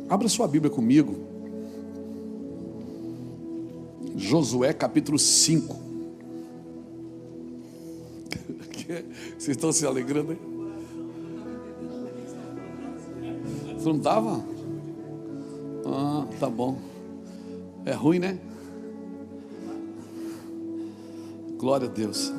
Abra sua Bíblia comigo. Josué capítulo 5. Vocês estão se alegrando, hein? Você não estava? Ah, tá bom. É ruim, né? Glória a Deus.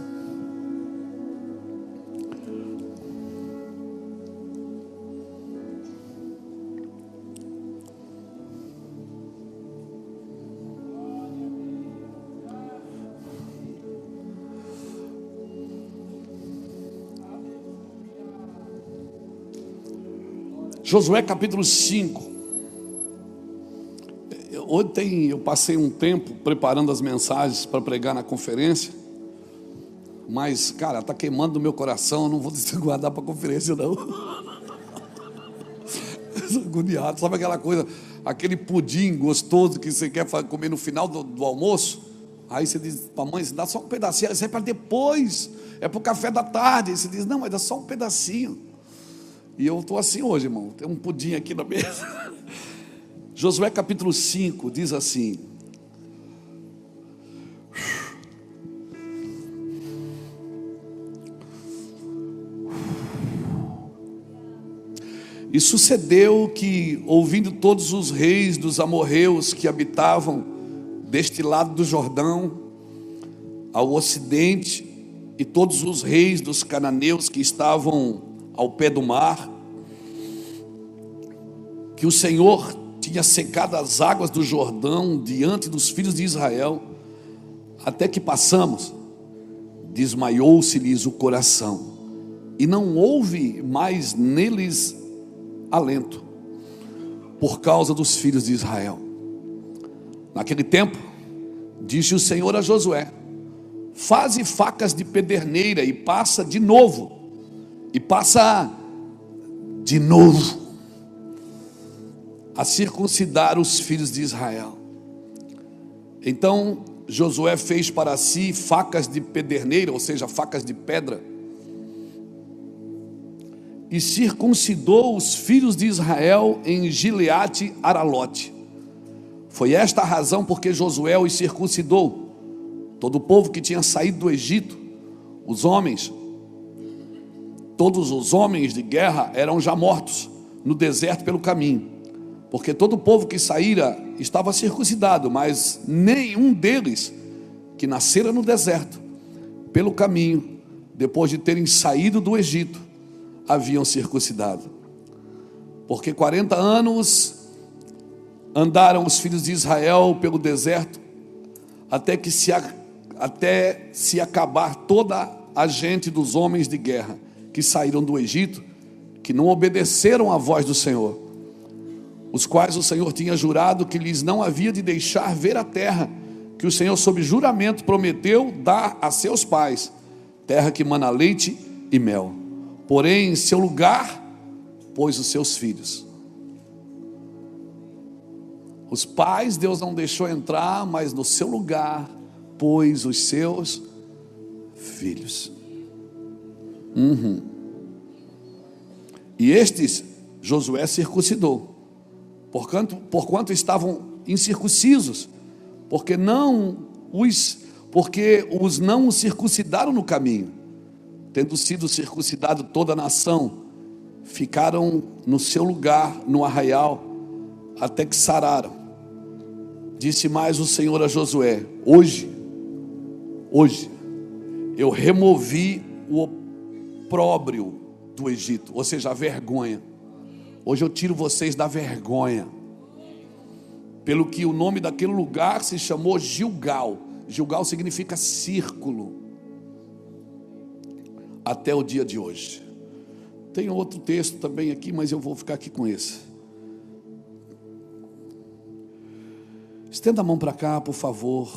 Josué capítulo 5. Ontem eu passei um tempo preparando as mensagens para pregar na conferência, mas, cara, está queimando no meu coração, eu não vou guardar para a conferência, não. Estou agoniado, sabe aquela coisa, aquele pudim gostoso que você quer comer no final do almoço? Aí você diz para a mãe, você dá só um pedacinho, isso é para depois, é para o café da tarde. Aí você diz, não, mas dá só um pedacinho. E eu estou assim hoje, irmão, tem um pudim aqui na mesa. Josué capítulo 5 diz assim: e sucedeu que, ouvindo todos os reis dos amorreus que habitavam deste lado do Jordão, ao ocidente, e todos os reis dos cananeus que estavam ao pé do mar, que o Senhor tinha secado as águas do Jordão diante dos filhos de Israel, até que passamos, desmaiou-se-lhes o coração, e não houve mais neles alento, por causa dos filhos de Israel. Naquele tempo, disse o Senhor a Josué: faze facas de pederneira e passa de novo, a circuncidar os filhos de Israel. Então Josué fez para si facas de pederneira, ou seja, facas de pedra, e circuncidou os filhos de Israel em Gileade Aralote. Foi esta a razão porque Josué os circuncidou. Todo o povo que tinha saído do Egito, todos os homens de guerra eram já mortos no deserto pelo caminho, porque todo o povo que saíra estava circuncidado, mas nenhum deles que nascera no deserto pelo caminho, depois de terem saído do Egito, haviam circuncidado. Porque 40 anos andaram os filhos de Israel pelo deserto, até se acabar toda a gente dos homens de guerra que saíram do Egito, que não obedeceram à voz do Senhor, os quais o Senhor tinha jurado que lhes não havia de deixar ver a terra que o Senhor sob juramento prometeu dar a seus pais, terra que mana leite e mel. Porém, em seu lugar pôs os seus filhos. Os pais Deus não deixou entrar, mas no seu lugar pôs os seus filhos. E estes Josué circuncidou, porquanto estavam incircuncisos, porque os não circuncidaram no caminho. Tendo sido circuncidado toda a nação, ficaram no seu lugar no arraial, até que sararam. Disse mais o Senhor a Josué: hoje eu removi o opróbrio do Egito, ou seja, a vergonha. Hoje eu tiro vocês da vergonha, pelo que o nome daquele lugar se chamou Gilgal. Gilgal significa círculo, até o dia de hoje. Tem outro texto também aqui, mas eu vou ficar aqui com esse. Estenda a mão para cá, por favor,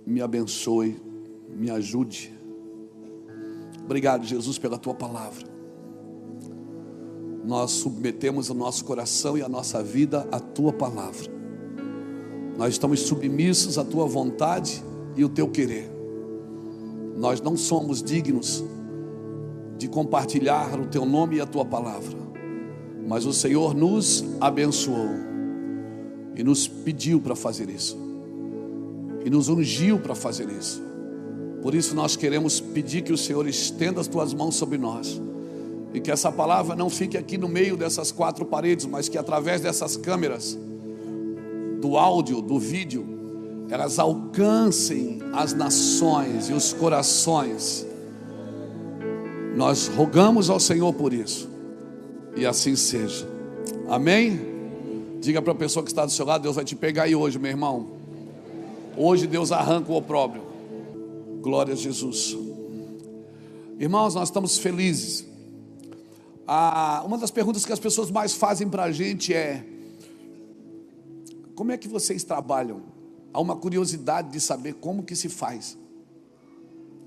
me abençoe, me ajude. Obrigado, Jesus, pela tua palavra. Nós submetemos o nosso coração e a nossa vida à tua palavra. Nós estamos submissos à tua vontade e o teu querer. Nós não somos dignos de compartilhar o teu nome e a tua palavra, mas o Senhor nos abençoou e nos pediu para fazer isso, e nos ungiu para fazer isso. Por isso nós queremos pedir que o Senhor estenda as tuas mãos sobre nós, e que essa palavra não fique aqui no meio dessas quatro paredes, mas que através dessas câmeras, do áudio, do vídeo, elas alcancem as nações e os corações. Nós rogamos ao Senhor por isso, e assim seja. Amém? Diga para a pessoa que está do seu lado: Deus vai te pegar aí hoje, meu irmão. Hoje Deus arranca o opróbrio. Glória a Jesus. Irmãos, nós estamos felizes. Uma das perguntas que as pessoas mais fazem para a gente é: como é que vocês trabalham? Há uma curiosidade de saber como que se faz.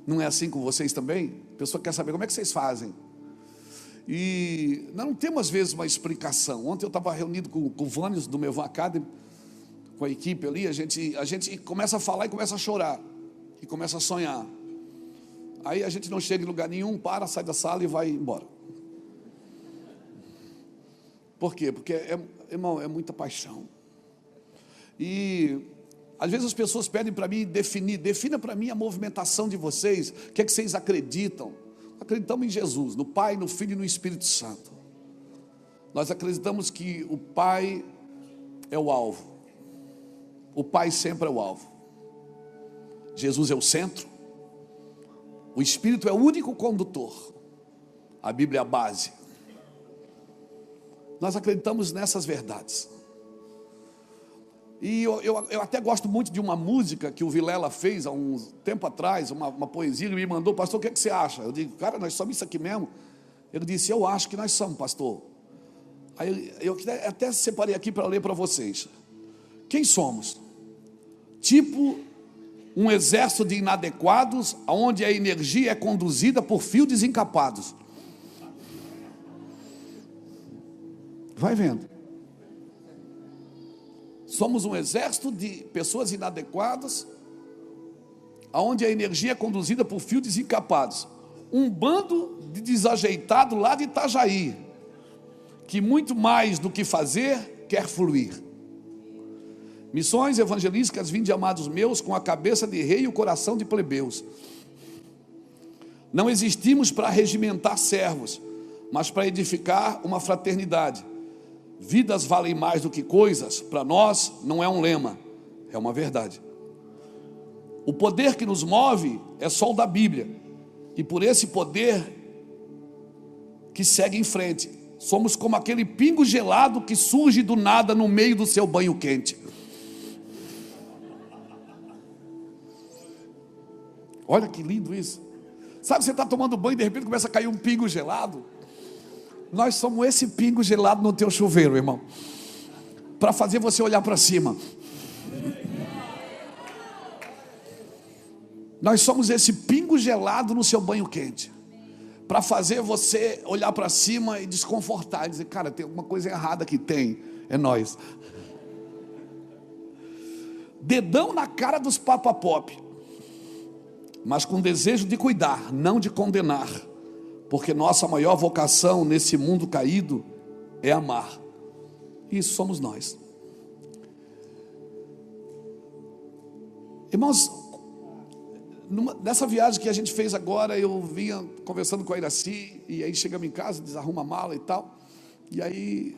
Não é assim com vocês também? A pessoa quer saber como é que vocês fazem. E nós não temos às vezes uma explicação. Ontem eu estava reunido com o Vânios do Mevan Academy, com a equipe ali. A gente começa a falar e começa a chorar, e começa a sonhar. Aí a gente não chega em lugar nenhum, sai da sala e vai embora. Por quê? Porque, irmão, é muita paixão. E às vezes as pessoas pedem para mim defina para mim a movimentação de vocês. O que é que vocês acreditam? Acreditamos em Jesus, no Pai, no Filho e no Espírito Santo. Nós acreditamos que o Pai é o alvo. O Pai sempre é o alvo. Jesus é o centro. O Espírito é o único condutor. A Bíblia é a base. Nós acreditamos nessas verdades. E eu até gosto muito de uma música que o Vilela fez há um tempo atrás, uma poesia. Ele me mandou: pastor, o que é que você acha? Eu digo: cara, nós somos isso aqui mesmo. Ele disse: eu acho que nós somos, pastor. Aí eu até separei aqui para ler para vocês. Quem somos? Tipo um exército de inadequados, onde a energia é conduzida por fios desencapados. Vai vendo. Somos um exército de pessoas inadequadas, onde a energia é conduzida por fios desencapados. Um bando de desajeitado lá de Itajaí, que muito mais do que fazer, quer fluir. Missões evangelísticas, vinde amados meus, com a cabeça de rei e o coração de plebeus. Não existimos para regimentar servos, mas para edificar uma fraternidade. Vidas valem mais do que coisas, para nós não é um lema, é uma verdade. O poder que nos move é só o da Bíblia, e por esse poder que segue em frente, somos como aquele pingo gelado que surge do nada no meio do seu banho quente. Olha que lindo isso. Sabe, você está tomando banho e de repente começa a cair um pingo gelado. Nós somos esse pingo gelado no teu chuveiro, irmão, para fazer você olhar para cima. Nós somos esse pingo gelado no seu banho quente, para fazer você olhar para cima e desconfortar, e dizer: cara, tem alguma coisa errada aqui. É nós. Dedão na cara dos papapop, mas com desejo de cuidar, não de condenar. Porque nossa maior vocação nesse mundo caído é amar. Isso somos nós. Irmãos, nessa viagem que a gente fez agora, eu vinha conversando com a Iraci, e aí chegamos em casa, desarruma a mala e tal. E aí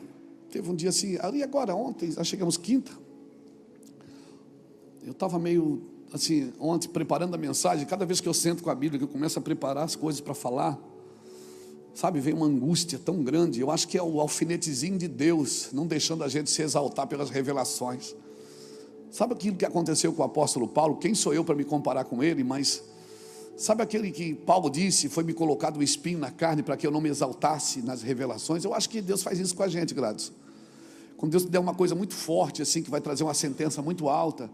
teve um dia assim, ali agora, ontem, nós chegamos quinta. Eu estava meio assim, ontem preparando a mensagem. Cada vez que eu sento com a Bíblia, que eu começo a preparar as coisas para falar, sabe, vem uma angústia tão grande. Eu acho que é o alfinetezinho de Deus, não deixando a gente se exaltar pelas revelações. Sabe aquilo que aconteceu com o apóstolo Paulo? Quem sou eu para me comparar com ele? Mas sabe aquele que Paulo disse: foi me colocado um espinho na carne para que eu não me exaltasse nas revelações? Eu acho que Deus faz isso com a gente, Gladys. Quando Deus te der uma coisa muito forte assim, que vai trazer uma sentença muito alta,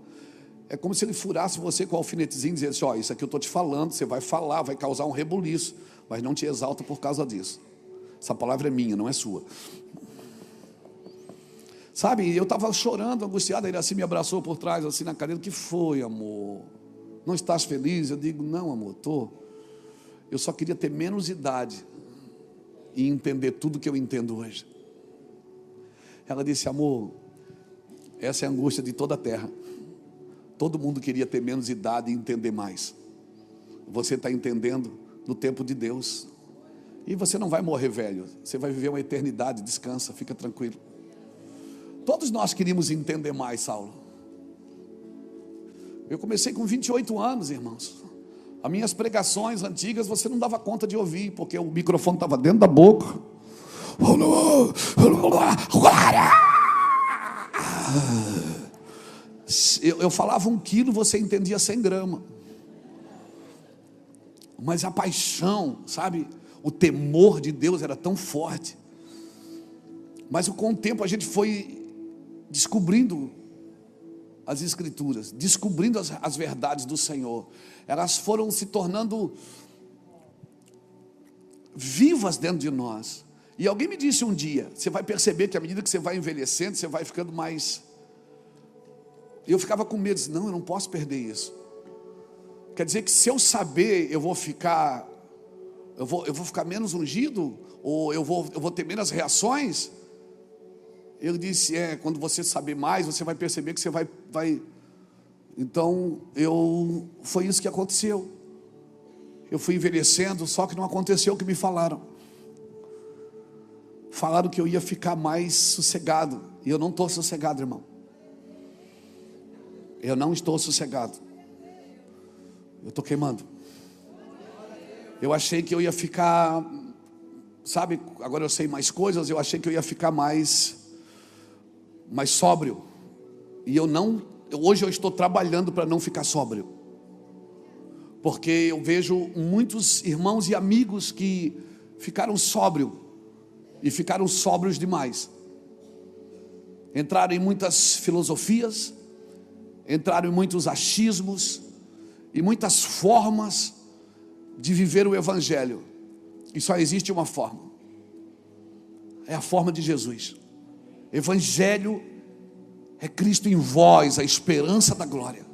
é como se ele furasse você com o alfinetezinho e dissesse: ó, isso aqui eu estou te falando, você vai falar, vai causar um rebuliço, mas não te exalta por causa disso. Essa palavra é minha, não é sua. Sabe, eu estava chorando, angustiado. Ele assim me abraçou por trás, assim na cadeira: o que foi, amor? Não estás feliz? Eu digo: não, amor, estou. Eu só queria ter menos idade e entender tudo que eu entendo hoje. Ela disse: amor, Essa é a angústia de toda a terra. Todo mundo queria ter menos idade e entender mais. Você está entendendo no tempo de Deus. E você não vai morrer velho. Você vai viver uma eternidade. Descansa, fica tranquilo. Todos nós queríamos entender mais, Saulo. Eu comecei com 28 anos, irmãos. As minhas pregações antigas você não dava conta de ouvir, porque o microfone estava dentro da boca. Eu falava 1 quilo, você entendia 100 gramas. Mas a paixão, sabe, o temor de Deus era tão forte. Mas com o tempo a gente foi descobrindo as Escrituras, descobrindo as verdades do Senhor. Elas foram se tornando vivas dentro de nós. E alguém me disse um dia: você vai perceber que à medida que você vai envelhecendo, você vai ficando mais... E eu ficava com medo, não, eu não posso perder isso. Quer dizer que se eu saber, eu vou ficar menos ungido? Ou eu vou ter menos reações? Ele disse, quando você saber mais, você vai perceber que você vai... Então, foi isso que aconteceu. Eu fui envelhecendo, só que não aconteceu o que me falaram. Falaram que eu ia ficar mais sossegado. E eu não estou sossegado, irmão. Eu não estou sossegado. Eu estou queimando. Eu achei que eu ia ficar... Sabe, agora eu sei mais coisas. Eu achei que eu ia ficar mais sóbrio. E hoje eu estou trabalhando para não ficar sóbrio. Porque eu vejo muitos irmãos e amigos que ficaram sóbrios. E ficaram sóbrios demais. Entraram em muitas filosofias. Entraram em muitos achismos. E muitas formas de viver o Evangelho. E só existe uma forma. É a forma de Jesus. Evangelho é Cristo em vós, a esperança da glória.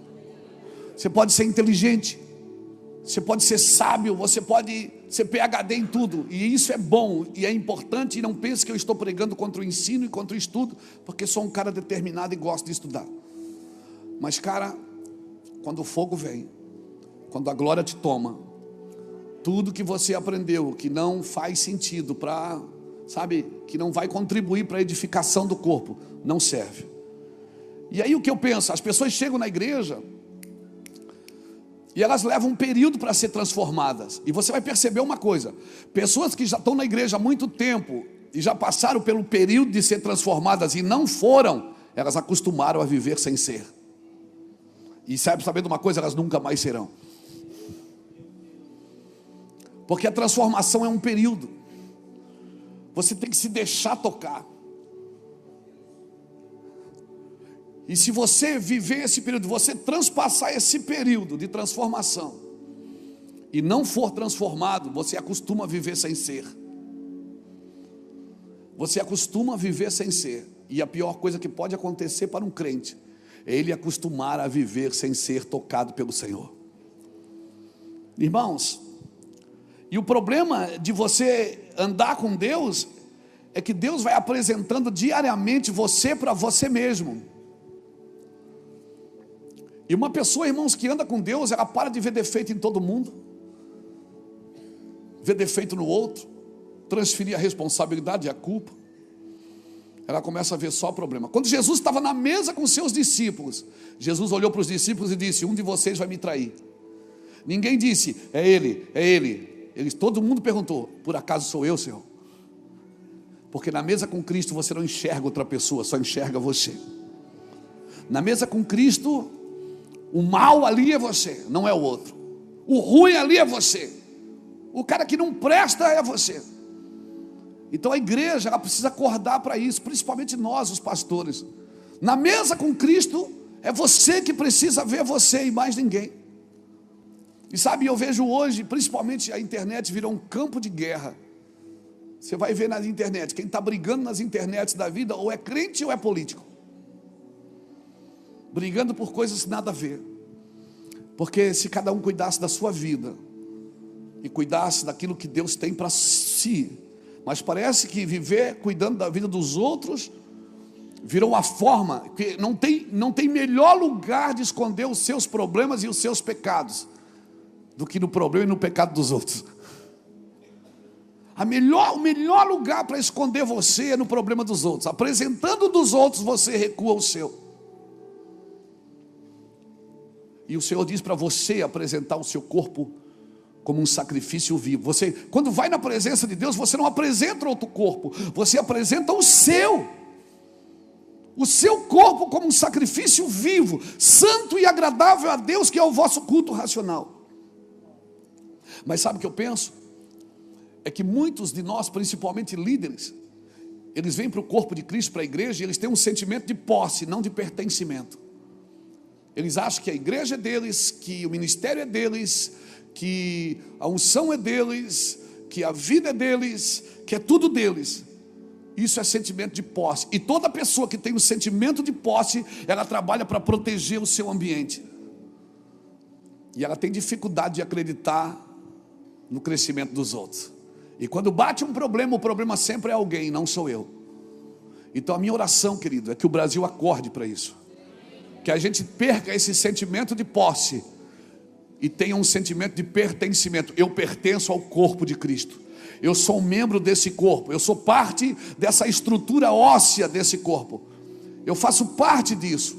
Você pode ser inteligente, você pode ser sábio, você pode ser PhD em tudo, e isso é bom e é importante. E não pense que eu estou pregando contra o ensino e contra o estudo, porque sou um cara determinado e gosto de estudar. Mas cara, quando o fogo vem, quando a glória te toma, tudo que você aprendeu que não faz sentido que não vai contribuir para a edificação do corpo, não serve. E aí o que eu penso? As pessoas chegam na igreja e elas levam um período para ser transformadas. E você vai perceber uma coisa: pessoas que já estão na igreja há muito tempo e já passaram pelo período de ser transformadas e não foram, elas acostumaram a viver sem ser. E sabendo uma coisa, elas nunca mais serão. Porque a transformação é um período. Você tem que se deixar tocar. E se você viver esse período, você transpassar esse período de transformação e não for transformado, você acostuma a viver sem ser. Você acostuma a viver sem ser. E a pior coisa que pode acontecer para um crente é ele acostumar a viver sem ser tocado pelo Senhor. Irmãos, e o problema de você andar com Deus é que Deus vai apresentando diariamente você para você mesmo. E uma pessoa, irmãos, que anda com Deus, ela para de ver defeito em todo mundo, ver defeito no outro, transferir a responsabilidade e a culpa. Ela começa a ver só problema. Quando Jesus estava na mesa com seus discípulos, Jesus olhou para os discípulos e disse: um de vocês vai me trair. Ninguém disse, é ele, é ele. Todo mundo perguntou: por acaso sou eu, Senhor? Porque na mesa com Cristo você não enxerga outra pessoa, só enxerga você. Na mesa com Cristo, o mal ali é você, não é o outro. O ruim ali é você. O cara que não presta é você. Então a igreja, ela precisa acordar para isso, principalmente nós, os pastores. Na mesa com Cristo, é você que precisa ver você e mais ninguém. E sabe, eu vejo hoje, principalmente a internet virou um campo de guerra. Você vai ver na internet, quem está brigando nas internets da vida, ou é crente ou é político. Brigando por coisas nada a ver. Porque se cada um cuidasse da sua vida e cuidasse daquilo que Deus tem para si, mas parece que viver cuidando da vida dos outros Virou uma forma que não tem melhor lugar de esconder os seus problemas e os seus pecados do que no problema e no pecado dos outros. O melhor lugar para esconder você é no problema dos outros. Apresentando dos outros, você recua o seu. E o Senhor diz para você apresentar o seu corpo como um sacrifício vivo. Você, quando vai na presença de Deus, você não apresenta outro corpo, você apresenta o seu corpo como um sacrifício vivo, santo e agradável a Deus, que é o vosso culto racional. Mas sabe o que eu penso? É que muitos de nós, principalmente líderes, eles vêm para o corpo de Cristo, para a igreja, e eles têm um sentimento de posse, não de pertencimento. Eles acham que a igreja é deles, que o ministério é deles, que a unção é deles, que a vida é deles, que é tudo deles. Isso é sentimento de posse. E toda pessoa que tem um sentimento de posse, ela trabalha para proteger o seu ambiente. E ela tem dificuldade de acreditar no crescimento dos outros. E quando bate um problema, o problema sempre é alguém, não sou eu. Então a minha oração, querido, é que o Brasil acorde para isso. Que a gente perca esse sentimento de posse e tenha um sentimento de pertencimento. Eu pertenço ao corpo de Cristo. Eu sou um membro desse corpo. Eu sou parte dessa estrutura óssea desse corpo. Eu faço parte disso.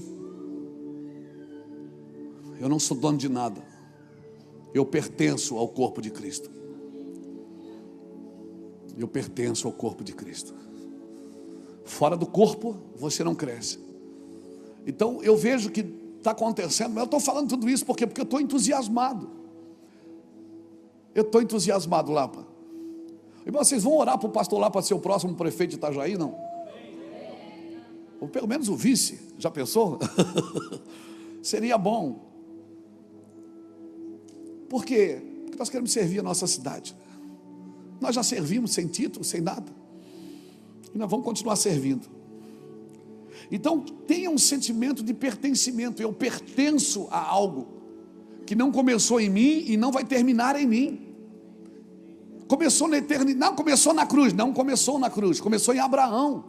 Eu não sou dono de nada. Eu pertenço ao corpo de Cristo. Eu pertenço ao corpo de Cristo. Fora do corpo, você não cresce. Então eu vejo que está acontecendo, mas eu estou falando tudo isso porque eu estou entusiasmado. Eu estou entusiasmado, Lapa. Irmão, vocês vão orar para o pastor Lapa ser o próximo prefeito de Itajaí, não? Ou pelo menos o vice, já pensou? Seria bom. Por quê? Porque nós queremos servir a nossa cidade. Nós já servimos sem título, sem nada. E nós vamos continuar servindo. Então tenha um sentimento de pertencimento. Eu pertenço a algo que não começou em mim e não vai terminar em mim. Começou na eternidade, não começou na cruz, não começou na cruz, começou em Abraão.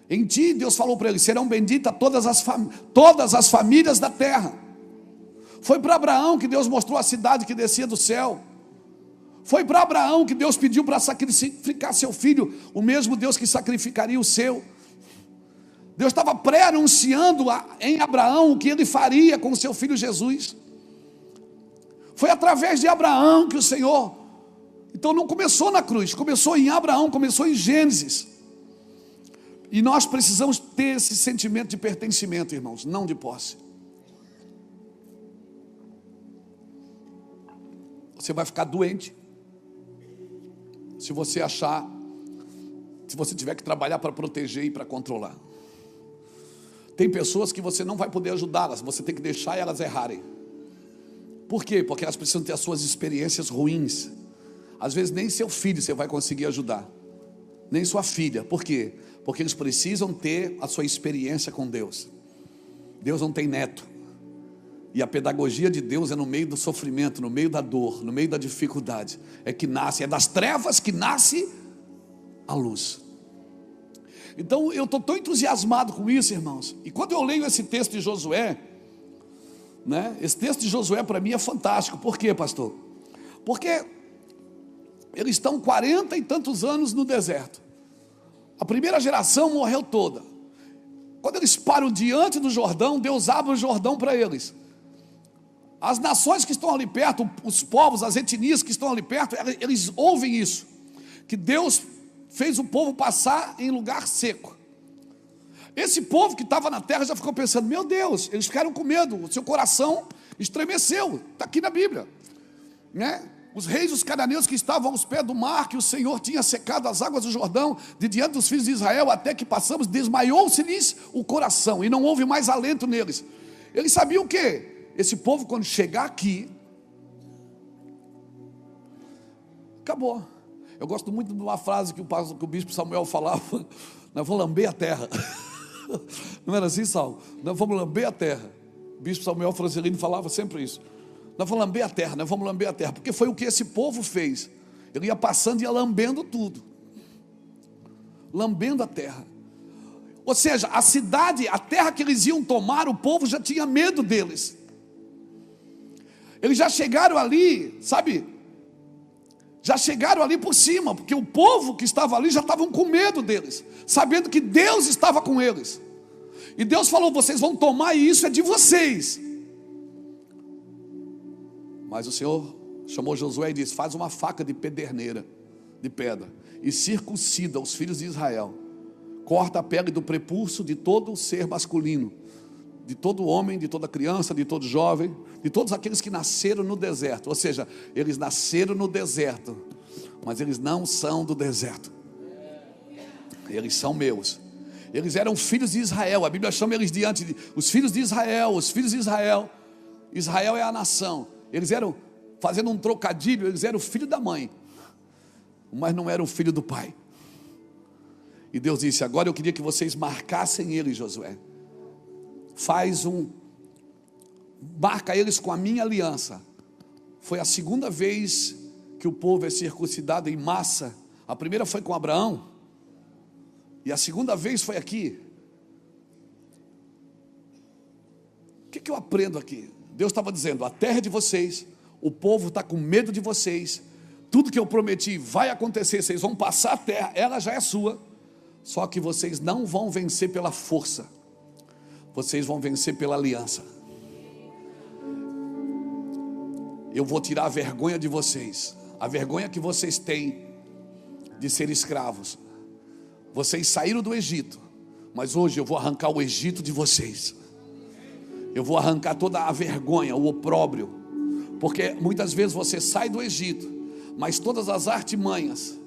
Em ti Deus falou para ele: serão benditas todas as famílias da terra. Foi para Abraão que Deus mostrou a cidade que descia do céu. Foi para Abraão que Deus pediu para sacrificar seu filho, o mesmo Deus que sacrificaria o seu. Deus estava pré-anunciando em Abraão o que ele faria com o seu filho Jesus. Foi através de Abraão que o Senhor... Então não começou na cruz, começou em Abraão, começou em Gênesis. E nós precisamos ter esse sentimento de pertencimento, irmãos, não de posse. Você vai ficar doente se você tiver que trabalhar para proteger e para controlar. Tem pessoas que você não vai poder ajudá-las, você tem que deixar elas errarem. Por quê? Porque elas precisam ter as suas experiências ruins. Às vezes nem seu filho você vai conseguir ajudar, nem sua filha. Por quê? Porque eles precisam ter a sua experiência com Deus. Deus não tem neto. E a pedagogia de Deus é no meio do sofrimento, no meio da dor, no meio da dificuldade. É das trevas que nasce a luz. Então eu estou tão entusiasmado com isso, irmãos. E quando eu leio esse texto de Josué, né? Esse texto de Josué para mim é fantástico. Por quê, pastor? Porque eles estão 40 e tantos anos no deserto. A primeira geração morreu toda. Quando eles param diante do Jordão, Deus abre o Jordão para eles. As nações que estão ali perto, os povos, as etnias que estão ali perto, eles ouvem isso, que Deus fez o povo passar em lugar seco. Esse povo que estava na terra já ficou pensando: meu Deus, eles ficaram com medo, o seu coração estremeceu. Está aqui na Bíblia, né? Os reis dos cananeus que estavam aos pés do mar, que o Senhor tinha secado as águas do Jordão de diante dos filhos de Israel, até que passamos, desmaiou-se-lhes o coração, e não houve mais alento neles. Eles sabiam o quê? Esse povo, quando chegar aqui, acabou. Eu gosto muito de uma frase que o bispo Samuel falava: nós vamos lamber a terra. Não era assim, Saulo? Nós vamos lamber a terra. O bispo Samuel Francelino falava sempre isso: nós vamos lamber a terra, nós vamos lamber a terra. Porque foi o que esse povo fez. Ele ia passando e ia lambendo tudo, lambendo a terra. Ou seja, a cidade, a terra que eles iam tomar, o povo já tinha medo deles. Eles já chegaram ali, sabe? Já chegaram ali por cima, porque o povo que estava ali já estavam com medo deles, sabendo que Deus estava com eles. E Deus falou: vocês vão tomar e isso é de vocês. Mas o Senhor chamou Josué e disse: faz uma faca de pederneira, de pedra, e circuncida os filhos de Israel. Corta a pele do prepúcio de todo ser masculino, de todo homem, de toda criança, de todo jovem, de todos aqueles que nasceram no deserto. Ou seja, eles nasceram no deserto, mas eles não são do deserto. Eles são meus. Eles eram filhos de Israel. A Bíblia chama eles diante de os filhos de Israel, os filhos de Israel. Israel é a nação. Eles eram, fazendo um trocadilho, eles eram filho da mãe, mas não eram filho do pai. E Deus disse: agora eu queria que vocês marcassem eles, Josué. Marca eles com a minha aliança. Foi a segunda vez que o povo é circuncidado em massa. A primeira foi com Abraão, e a segunda vez foi aqui. O que eu aprendo aqui? Deus estava dizendo: a terra é de vocês, o povo está com medo de vocês, tudo que eu prometi vai acontecer, vocês vão passar a terra, ela já é sua. Só que vocês não vão vencer pela força, vocês vão vencer pela aliança. Eu vou tirar a vergonha de vocês, a vergonha que vocês têm de ser escravos. Vocês saíram do Egito, mas hoje eu vou arrancar o Egito de vocês. Eu vou arrancar toda a vergonha, o opróbrio. Porque muitas vezes você sai do Egito, mas todas as artimanhas,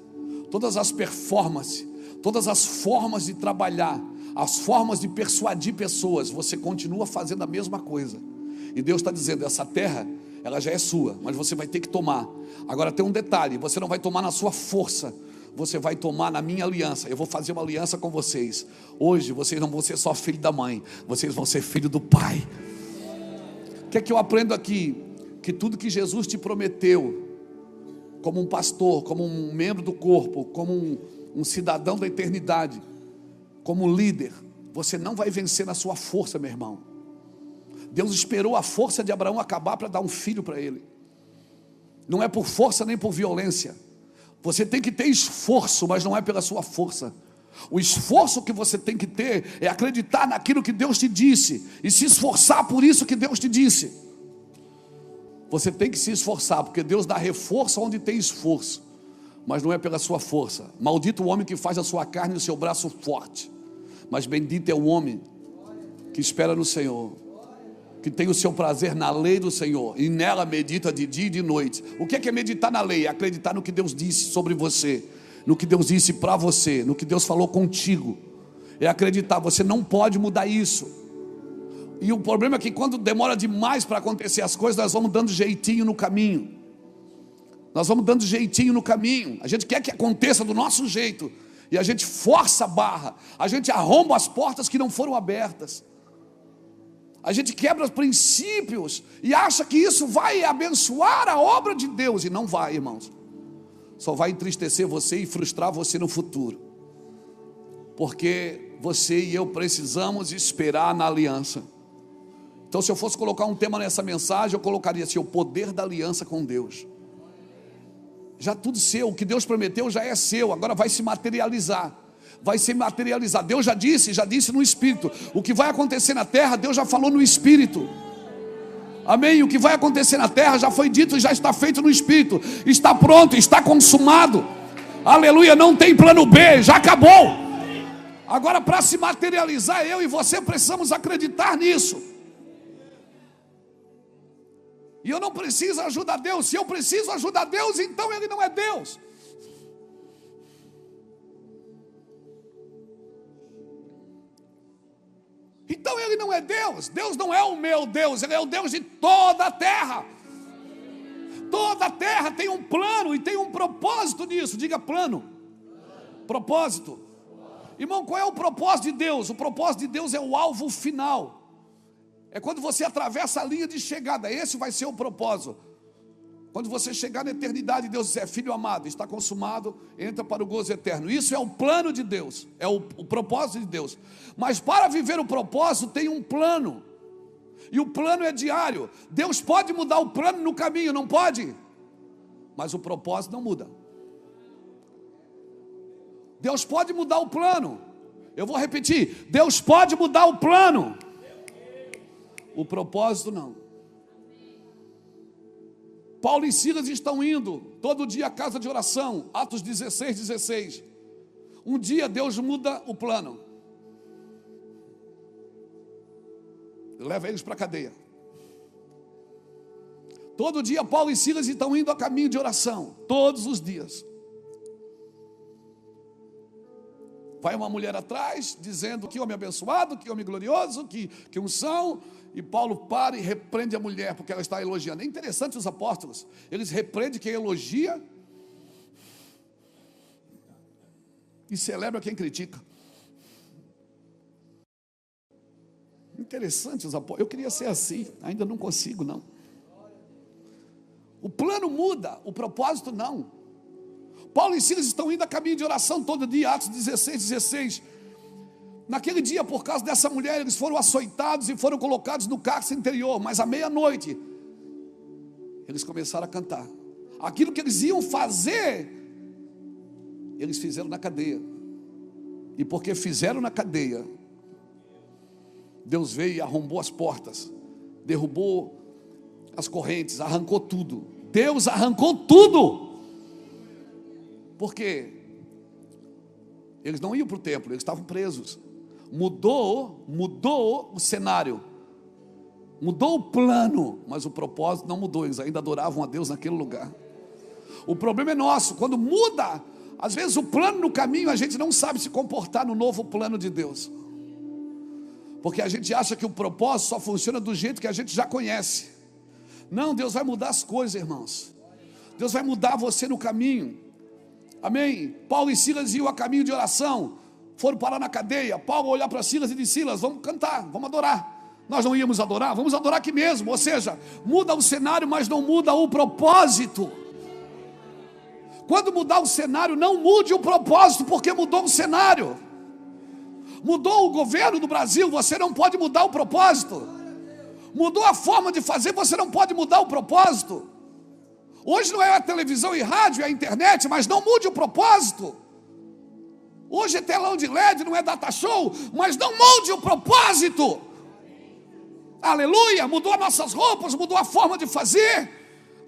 todas as performances, todas as formas de trabalhar, as formas de persuadir pessoas, você continua fazendo a mesma coisa. E Deus está dizendo: essa terra, ela já é sua, mas você vai ter que tomar. Agora tem um detalhe: você não vai tomar na sua força, você vai tomar na minha aliança. Eu vou fazer uma aliança com vocês. Hoje vocês não vão ser só filho da mãe, vocês vão ser filho do pai. O que é que eu aprendo aqui? Que tudo que Jesus te prometeu, como um pastor, como um membro do corpo, como um cidadão da eternidade, como líder, você não vai vencer na sua força, meu irmão. Deus esperou a força de Abraão acabar para dar um filho para ele. Não é por força nem por violência. Você tem que ter esforço, mas não é pela sua força. O esforço que você tem que ter é acreditar naquilo que Deus te disse e se esforçar por isso que Deus te disse. Você tem que se esforçar, porque Deus dá reforço onde tem esforço, mas não é pela sua força. Maldito o homem que faz a sua carne e o seu braço forte, mas bendito é o homem que espera no Senhor, que tem o seu prazer na lei do Senhor, e nela medita de dia e de noite. O que é meditar na lei? É acreditar no que Deus disse sobre você, no que Deus disse para você, no que Deus falou contigo. É acreditar, você não pode mudar isso. E o problema é que quando demora demais para acontecer as coisas, nós vamos dando jeitinho no caminho. Nós vamos dando jeitinho no caminho. A gente quer que aconteça do nosso jeito, e a gente força a barra, a gente arromba as portas que não foram abertas, a gente quebra os princípios e acha que isso vai abençoar a obra de Deus, e não vai, irmãos. Só vai entristecer você e frustrar você no futuro, porque você e eu precisamos esperar na aliança. Então, se eu fosse colocar um tema nessa mensagem, eu colocaria assim: o poder da aliança com Deus. Já tudo seu, o que Deus prometeu já é seu, agora vai se materializar. Vai se materializar. Deus já disse no Espírito. O que vai acontecer na terra, Deus já falou no Espírito. Amém? O que vai acontecer na terra já foi dito e já está feito no Espírito. Está pronto, está consumado. Aleluia, não tem plano B, já acabou. Agora, para se materializar, eu e você precisamos acreditar nisso. E eu não preciso ajudar Deus. Se eu preciso ajudar Deus, então Ele não é Deus. Então Ele não é Deus. Deus não é o meu Deus, Ele é o Deus de toda a terra. Toda a terra tem um plano e tem um propósito nisso. Diga plano. Propósito. Irmão, qual é o propósito de Deus? O propósito de Deus é o alvo final. É quando você atravessa a linha de chegada. Esse vai ser o propósito. Quando você chegar na eternidade, Deus disser: filho amado, está consumado, entra para o gozo eterno. Isso é o plano de Deus, é o propósito de Deus. Mas para viver o propósito tem um plano, e o plano é diário. Deus pode mudar o plano no caminho, não pode? Mas o propósito não muda. Deus pode mudar o plano. Eu vou repetir: Deus pode mudar o plano, o propósito não. Paulo e Silas estão indo todo dia à casa de oração, Atos 16:16. Um dia Deus muda o plano, leva eles para a cadeia. Todo dia Paulo e Silas estão indo a caminho de oração, todos os dias. Vai uma mulher atrás, dizendo: que homem abençoado, que homem glorioso, que unção. E Paulo para e repreende a mulher, porque ela está elogiando. É interessante os apóstolos, eles repreendem quem elogia e celebra quem critica. Interessante os apóstolos. Eu queria ser assim, ainda não consigo não. O plano muda, o propósito não. Paulo e Silas estão indo a caminho de oração todo dia, Atos 16:16. Naquele dia, por causa dessa mulher, eles foram açoitados e foram colocados no cárcere interior. Mas à meia-noite, eles começaram a cantar. Aquilo que eles iam fazer, eles fizeram na cadeia. E porque fizeram na cadeia, Deus veio e arrombou as portas, derrubou as correntes, arrancou tudo. Deus arrancou tudo. Por quê? Eles não iam para o templo, eles estavam presos. Mudou o cenário, mudou o plano, mas o propósito não mudou. Eles ainda adoravam a Deus naquele lugar. O problema é nosso, quando muda, às vezes o plano no caminho, a gente não sabe se comportar no novo plano de Deus, porque a gente acha que o propósito só funciona do jeito que a gente já conhece. Não, Deus vai mudar as coisas, irmãos. Deus vai mudar você no caminho. Amém? Paulo e Silas iam a caminho de oração, foram parar na cadeia. Paulo olhar para Silas e disse: Silas, vamos cantar, vamos adorar. Nós não íamos adorar, vamos adorar aqui mesmo. Ou seja, muda o cenário, mas não muda o propósito. Quando mudar o cenário, não mude o propósito, porque mudou o cenário. Mudou o governo do Brasil, você não pode mudar o propósito. Mudou a forma de fazer, você não pode mudar o propósito. Hoje não é a televisão e rádio, é a internet, mas não mude o propósito. Hoje é telão de LED, não é data show, mas não mude o propósito. Aleluia, mudou as nossas roupas, mudou a forma de fazer,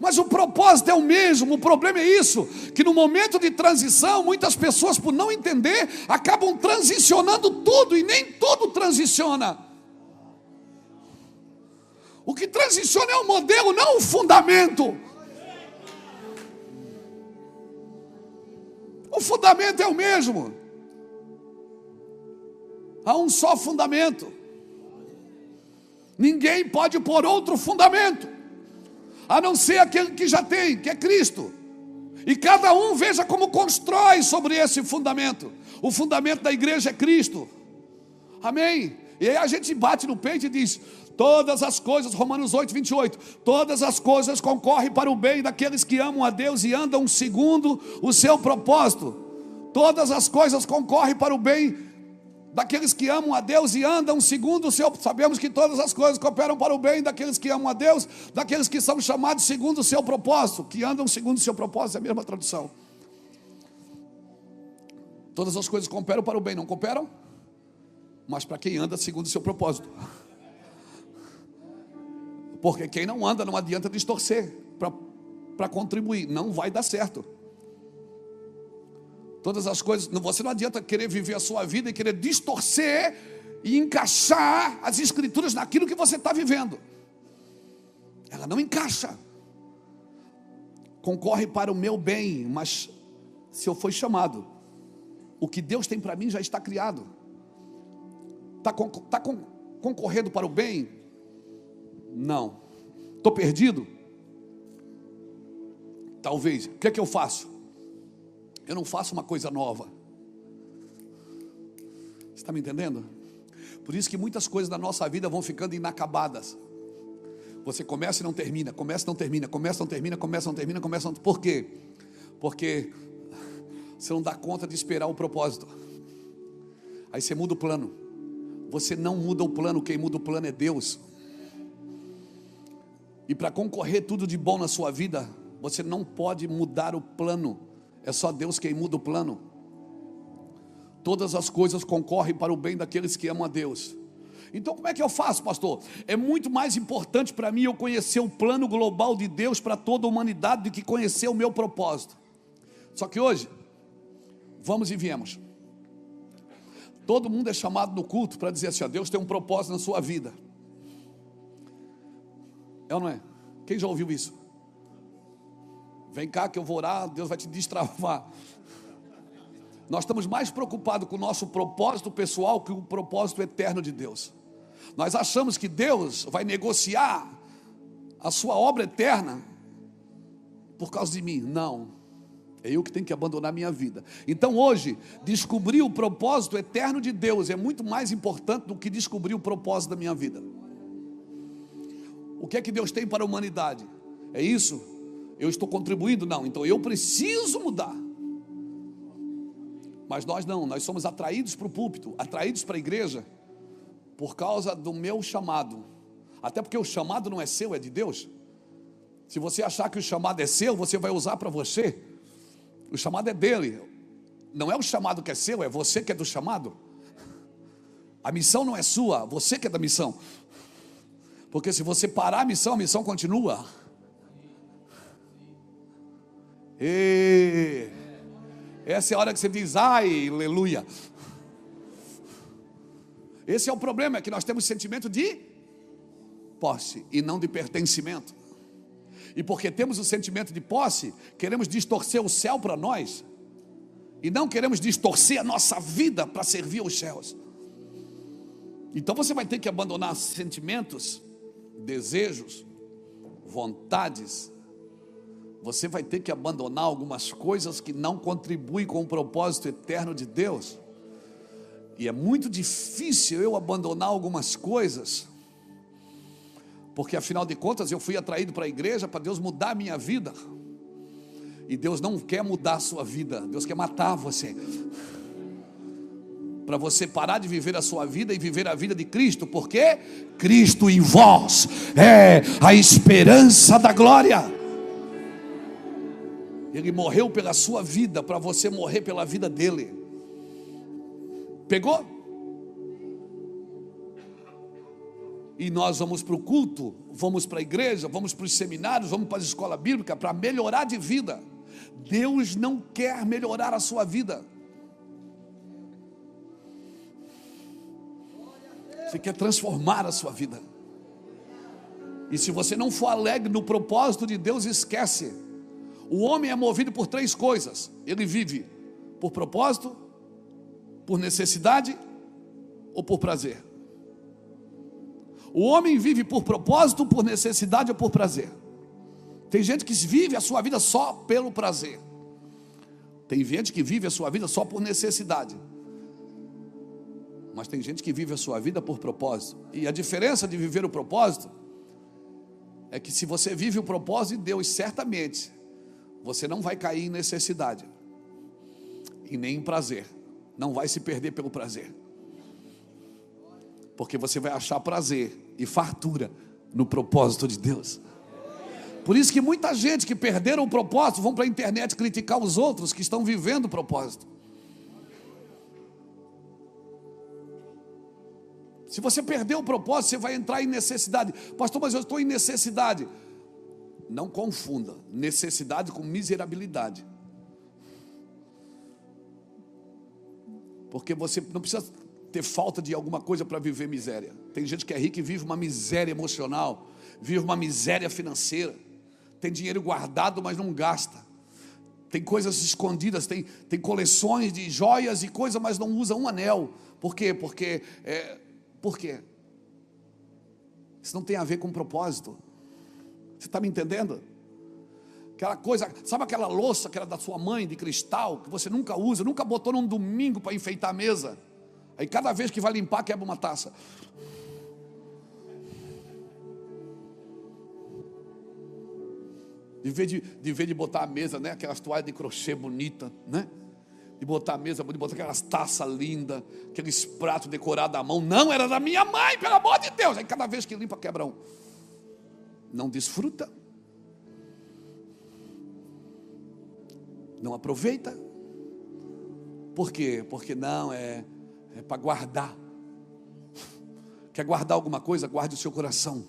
mas o propósito é o mesmo. O problema é isso, que no momento de transição, muitas pessoas, por não entender, acabam transicionando tudo, e nem tudo transiciona. O que transiciona é o modelo, não o fundamento. O fundamento é o mesmo. Há um só fundamento. Ninguém pode pôr outro fundamento, a não ser aquele que já tem, que é Cristo. E cada um veja como constrói sobre esse fundamento. O fundamento da igreja é Cristo. Amém? E aí a gente bate no peito e diz: todas as coisas, Romanos 8:28, todas as coisas concorrem para o bem daqueles que amam a Deus e andam segundo o seu propósito. Todas as coisas concorrem para o bem daqueles que amam a Deus e andam segundo o seu. Sabemos que todas as coisas cooperam para o bem daqueles que amam a Deus, daqueles que são chamados segundo o seu propósito. Que andam segundo o seu propósito, é a mesma tradução. Todas as coisas cooperam para o bem, não cooperam? Mas para quem anda segundo o seu propósito. Porque quem não anda, não adianta distorcer para contribuir, não vai dar certo. Todas as coisas, você não adianta querer viver a sua vida e querer distorcer e encaixar as escrituras naquilo que você está vivendo. Ela não encaixa. Concorre para o meu bem, mas se eu for chamado, o que Deus tem para mim já está criado. Está concorrendo para o bem? Não. Estou perdido? Talvez. O que é que eu faço? Eu não faço uma coisa nova. Você está me entendendo? Por isso que muitas coisas da nossa vida vão ficando inacabadas, Você começa e não termina, começa e não termina, começa e não termina, começa e não termina, começa e não... Por quê? Porque você não dá conta de esperar o propósito. Aí você muda o plano. Você não muda o plano, quem muda o plano é Deus. E para concorrer tudo de bom na sua vida, você não pode mudar o plano. É só Deus quem muda o plano. Todas as coisas concorrem para o bem daqueles que amam a Deus. Então como é que eu faço, pastor? É muito mais importante para mim eu conhecer o plano global de Deus para toda a humanidade do que conhecer o meu propósito. Só que hoje, vamos e viemos. Todo mundo é chamado no culto para dizer assim, ó, Deus tem um propósito na sua vida. É ou não é? Quem já ouviu isso? Vem cá que eu vou orar, Deus vai te destravar. Nós estamos mais preocupados com o nosso propósito pessoal que o propósito eterno de Deus. Nós achamos que Deus vai negociar a sua obra eterna por causa de mim. Não, é eu que tenho que abandonar minha vida. Então hoje, descobrir o propósito eterno de Deus é muito mais importante do que descobrir o propósito da minha vida. O que é que Deus tem para a humanidade? É isso? Eu estou contribuindo? Não, então eu preciso mudar. Mas nós não, nós somos atraídos para o púlpito, atraídos para a igreja, por causa do meu chamado. Até porque o chamado não é seu, é de Deus. Se você achar que o chamado é seu, você vai usar para você. O chamado é dele. Não é o chamado que é seu, é você que é do chamado. A missão não é sua, você que é da missão. Porque se você parar a missão continua. E essa é a hora que você diz, ai, aleluia. Esse é o problema, é que nós temos sentimento de posse e não de pertencimento. E porque temos o sentimento de posse, queremos distorcer o céu para nós. E não queremos distorcer a nossa vida para servir aos céus. Então você vai ter que abandonar sentimentos, desejos, vontades. Você vai ter que abandonar algumas coisas que não contribuem com o propósito eterno de Deus. E é muito difícil eu abandonar algumas coisas, porque afinal de contas eu fui atraído para a igreja para Deus mudar a minha vida. E Deus não quer mudar a sua vida, Deus quer matar você. Para você parar de viver a sua vida e viver a vida de Cristo, porque Cristo em vós é a esperança da glória. Ele morreu pela sua vida, para você morrer pela vida dele. Pegou? E nós vamos para o culto, vamos para a igreja, vamos para os seminários, vamos para a escola bíblica para melhorar de vida. Deus não quer melhorar a sua vida. Você quer transformar a sua vida. E se você não for alegre no propósito de Deus, esquece. O homem é movido por três coisas. Ele vive por propósito, por necessidade ou por prazer. O homem vive por propósito, por necessidade ou por prazer. Tem gente que vive a sua vida só pelo prazer. Tem gente que vive a sua vida só por necessidade. Mas tem gente que vive a sua vida por propósito. E a diferença de viver o propósito é que se você vive o propósito de Deus, certamente você não vai cair em necessidade e nem em prazer. Não vai se perder pelo prazer, porque você vai achar prazer e fartura no propósito de Deus. Por isso que muita gente que perderam o propósito vão para a internet criticar os outros que estão vivendo o propósito. Se você perder o propósito, você vai entrar em necessidade. Pastor, mas eu estou em necessidade. Não confunda necessidade com miserabilidade. Porque você não precisa ter falta de alguma coisa para viver miséria. Tem gente que é rica e vive uma miséria emocional, vive uma miséria financeira. Tem dinheiro guardado, mas não gasta. Tem coisas escondidas, tem coleções de joias e coisas, mas não usa um anel. Por quê? Por quê? Isso não tem a ver com propósito. Você está me entendendo? Aquela coisa, sabe aquela louça que era da sua mãe, de cristal, que você nunca usa, nunca botou num domingo para enfeitar a mesa. Aí cada vez que vai limpar, quebra uma taça. De vez de botar a mesa, né? Aquelas toalhas de crochê bonita, né? De botar a mesa, de botar aquelas taças lindas, aqueles pratos decorados à mão. Não, era da minha mãe, pelo amor de Deus. Aí cada vez que limpa, quebra um. Não desfruta. Não aproveita. Por quê? Porque não, é para guardar. Quer guardar alguma coisa? Guarde o seu coração.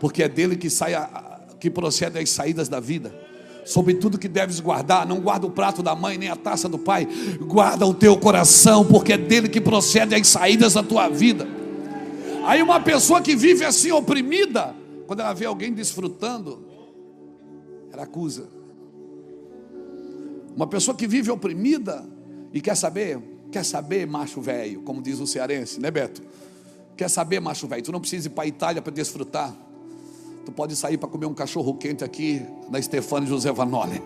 Porque é dele que procede as saídas da vida. Sobre tudo que deves guardar, não guarda o prato da mãe, nem a taça do pai. Guarda o teu coração, porque é dele que procede as saídas da tua vida. Aí uma pessoa que vive assim oprimida, quando ela vê alguém desfrutando, ela acusa. Uma pessoa que vive oprimida e quer saber macho velho, como diz o cearense, né, Beto? Quer saber, macho velho, tu não precisa ir para a Itália para desfrutar. Tu pode sair para comer um cachorro quente aqui na Stefano José Vanoli.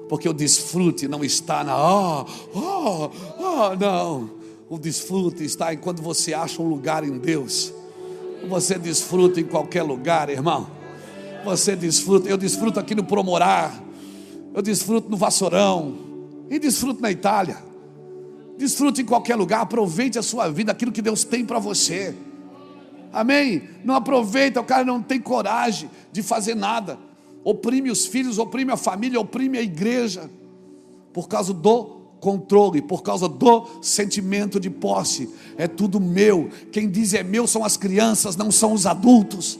Porque o desfrute não está na não. O desfrute está em quando você acha um lugar em Deus. Você desfruta em qualquer lugar, irmão. Você desfruta. Eu desfruto aqui no Promorar. Eu desfruto no Vassourão. E desfruto na Itália. Desfrute em qualquer lugar. Aproveite a sua vida, aquilo que Deus tem para você. Amém? Não aproveita, o cara não tem coragem de fazer nada. Oprime os filhos, oprime a família, oprime a igreja. Por causa do controle, por causa do sentimento de posse. É tudo meu. Quem diz é meu são as crianças, não são os adultos.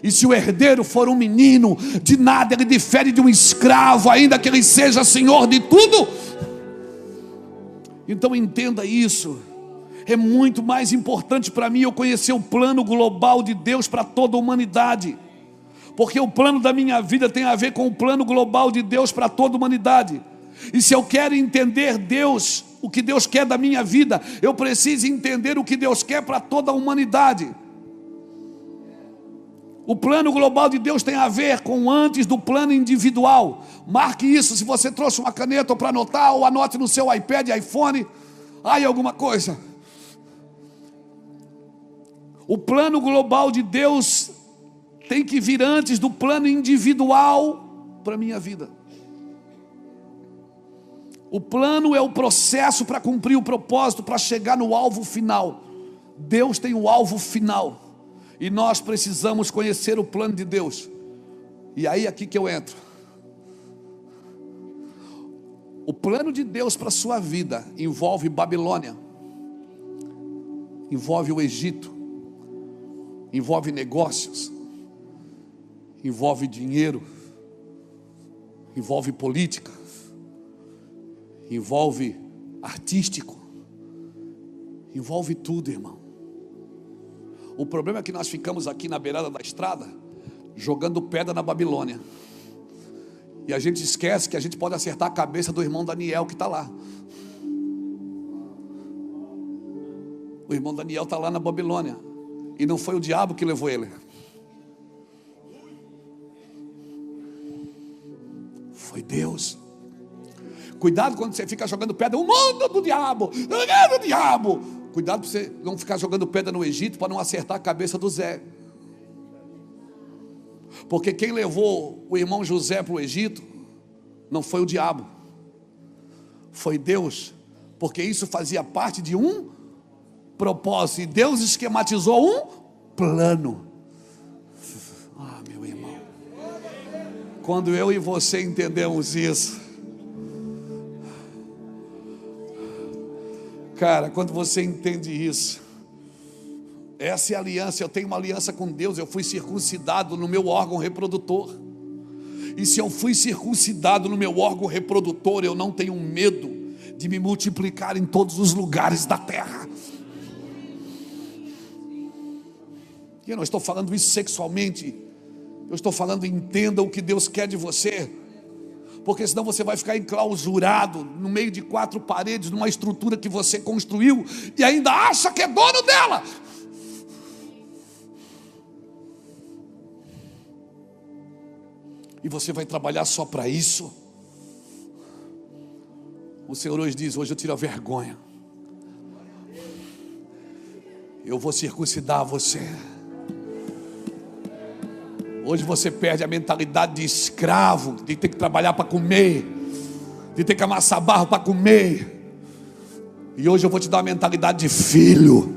E se o herdeiro for um menino, de nada ele difere de um escravo, ainda que ele seja senhor de tudo. Então entenda isso. É muito mais importante para mim eu conhecer o plano global de Deus para toda a humanidade. Porque o plano da minha vida tem a ver com o plano global de Deus para toda a humanidade. E se eu quero entender Deus, o que Deus quer da minha vida, eu preciso entender o que Deus quer para toda a humanidade. O plano global de Deus tem a ver com antes do plano individual. Marque isso, se você trouxe uma caneta para anotar, ou anote no seu iPad, iPhone, aí alguma coisa. O plano global de Deus tem que vir antes do plano individual para a minha vida. O plano é o processo para cumprir o propósito, para chegar no alvo final. Deus tem o alvo final. E nós precisamos conhecer o plano de Deus. E aí aqui que eu entro. O plano de Deus para a sua vida envolve Babilônia. Envolve o Egito. Envolve negócios. Envolve dinheiro. Envolve política. Envolve artístico. Envolve tudo, irmão. O problema é que nós ficamos aqui na beirada da estrada jogando pedra na Babilônia. E a gente esquece que a gente pode acertar a cabeça do irmão Daniel que está lá. O irmão Daniel está lá na Babilônia. E não foi o diabo que levou ele. Foi Deus. Cuidado quando você fica jogando pedra. O mundo do diabo. O diabo. Cuidado para você não ficar jogando pedra no Egito para não acertar a cabeça do Zé. Porque quem levou o irmão José para o Egito não foi o diabo. Foi Deus. Porque isso fazia parte de um propósito. E Deus esquematizou um plano. Ah, meu irmão. Quando eu e você entendemos isso, cara, quando você entende isso, essa é a aliança. Eu tenho uma aliança com Deus. Eu fui circuncidado no meu órgão reprodutor. E se eu fui circuncidado no meu órgão reprodutor, eu não tenho medo de me multiplicar em todos os lugares da terra. E eu não estou falando isso sexualmente. Eu estou falando, entenda o que Deus quer de você. Porque senão você vai ficar enclausurado no meio de 4 paredes, numa estrutura que você construiu e ainda acha que é dono dela. E você vai trabalhar só para isso. O Senhor hoje diz: hoje eu tiro a vergonha. Eu vou circuncidar você. Hoje você perde a mentalidade de escravo, de ter que trabalhar para comer, de ter que amassar barro para comer. E hoje eu vou te dar uma mentalidade de filho.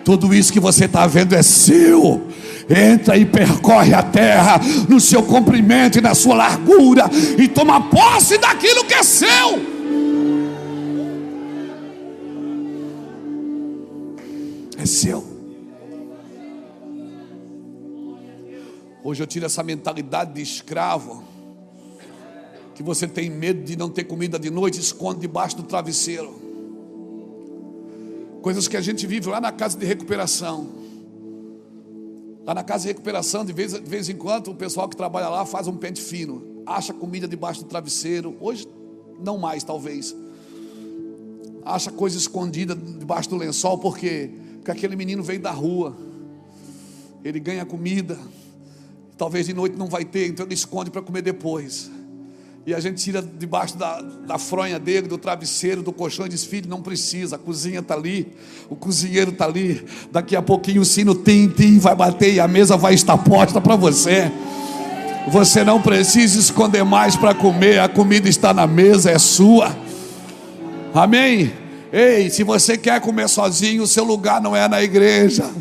Tudo isso que você está vendo é seu. Entra e percorre a terra no seu comprimento e na sua largura, e toma posse daquilo que é seu. É seu. Hoje eu tiro essa mentalidade de escravo, que você tem medo de não ter comida de noite, esconde debaixo do travesseiro. Coisas que a gente vive lá na casa de recuperação. Lá na casa de recuperação, de vez em quando, o pessoal que trabalha lá faz um pente fino, acha comida debaixo do travesseiro. Hoje não mais, talvez. Acha coisa escondida debaixo do lençol. Por quê? Porque aquele menino veio da rua, ele ganha comida, talvez de noite não vai ter, então ele esconde para comer depois. E a gente tira debaixo da fronha dele, do travesseiro, do colchão, e diz: filho, não precisa, a cozinha está ali, o cozinheiro está ali, daqui a pouquinho o sino tim vai bater e a mesa vai estar posta para você. Você não precisa esconder mais para comer, a comida está na mesa, é sua. Amém? Ei, se você quer comer sozinho, o seu lugar não é na igreja,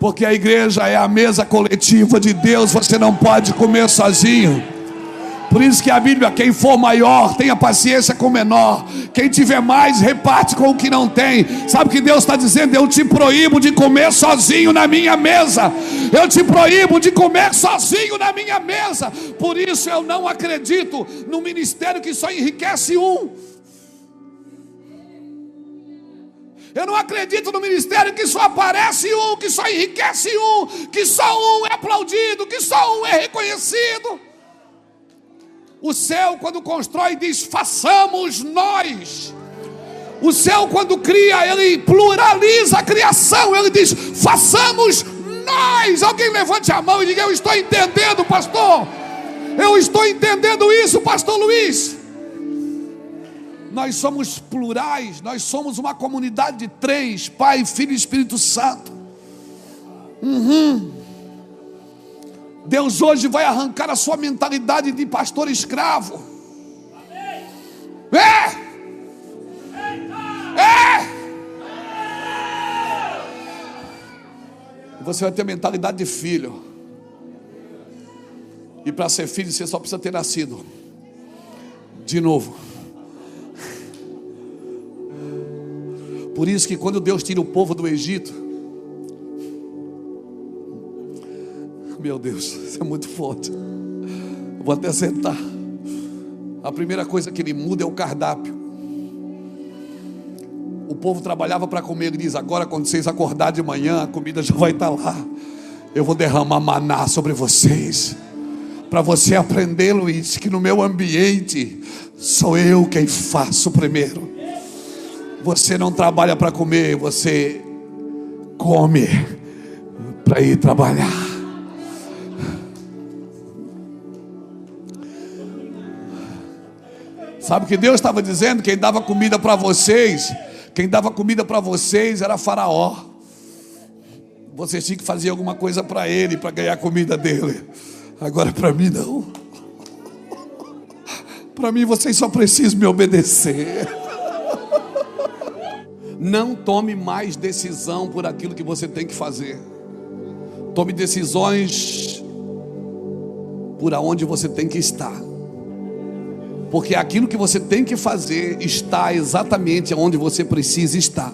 porque a igreja é a mesa coletiva de Deus. Você não pode comer sozinho. Por isso que a Bíblia: quem for maior, tenha paciência com o menor. Quem tiver mais, reparte com o que não tem. Sabe o que Deus está dizendo? Eu te proíbo de comer sozinho na minha mesa. Eu te proíbo de comer sozinho na minha mesa. Por isso eu não acredito no ministério que só enriquece um. Eu não acredito no ministério que só aparece um, que só enriquece um, que só um é aplaudido, que só um é reconhecido. O céu, quando constrói, diz: façamos nós. O céu, quando cria, ele pluraliza a criação. Ele diz: façamos nós. Alguém levante a mão e diga: eu estou entendendo, pastor. Eu estou entendendo isso, pastor Luiz. Nós somos plurais. Nós somos uma comunidade de três: Pai, Filho e Espírito Santo. Deus hoje vai arrancar a sua mentalidade de pastor escravo. E você vai ter mentalidade de filho. E para ser filho, você só precisa ter nascido de novo. Por isso que quando Deus tira o povo do Egito, meu Deus, isso é muito forte. Eu vou até sentar. A primeira coisa que ele muda é o cardápio. O povo trabalhava para comer. Ele diz: agora, quando vocês acordarem de manhã, a comida já vai estar lá. Eu vou derramar maná sobre vocês, para você aprender, Luiz, que no meu ambiente sou eu quem faço primeiro. Você não trabalha para comer, você come para ir trabalhar. Sabe o que Deus estava dizendo? Quem dava comida para vocês, era Faraó. Vocês tinham que fazer alguma coisa para ele, para ganhar a comida dele. Agora para mim não. Para mim vocês só precisam me obedecer. Não tome mais decisão por aquilo que você tem que fazer. Tome decisões por aonde você tem que estar. Porque aquilo que você tem que fazer está exatamente onde você precisa estar.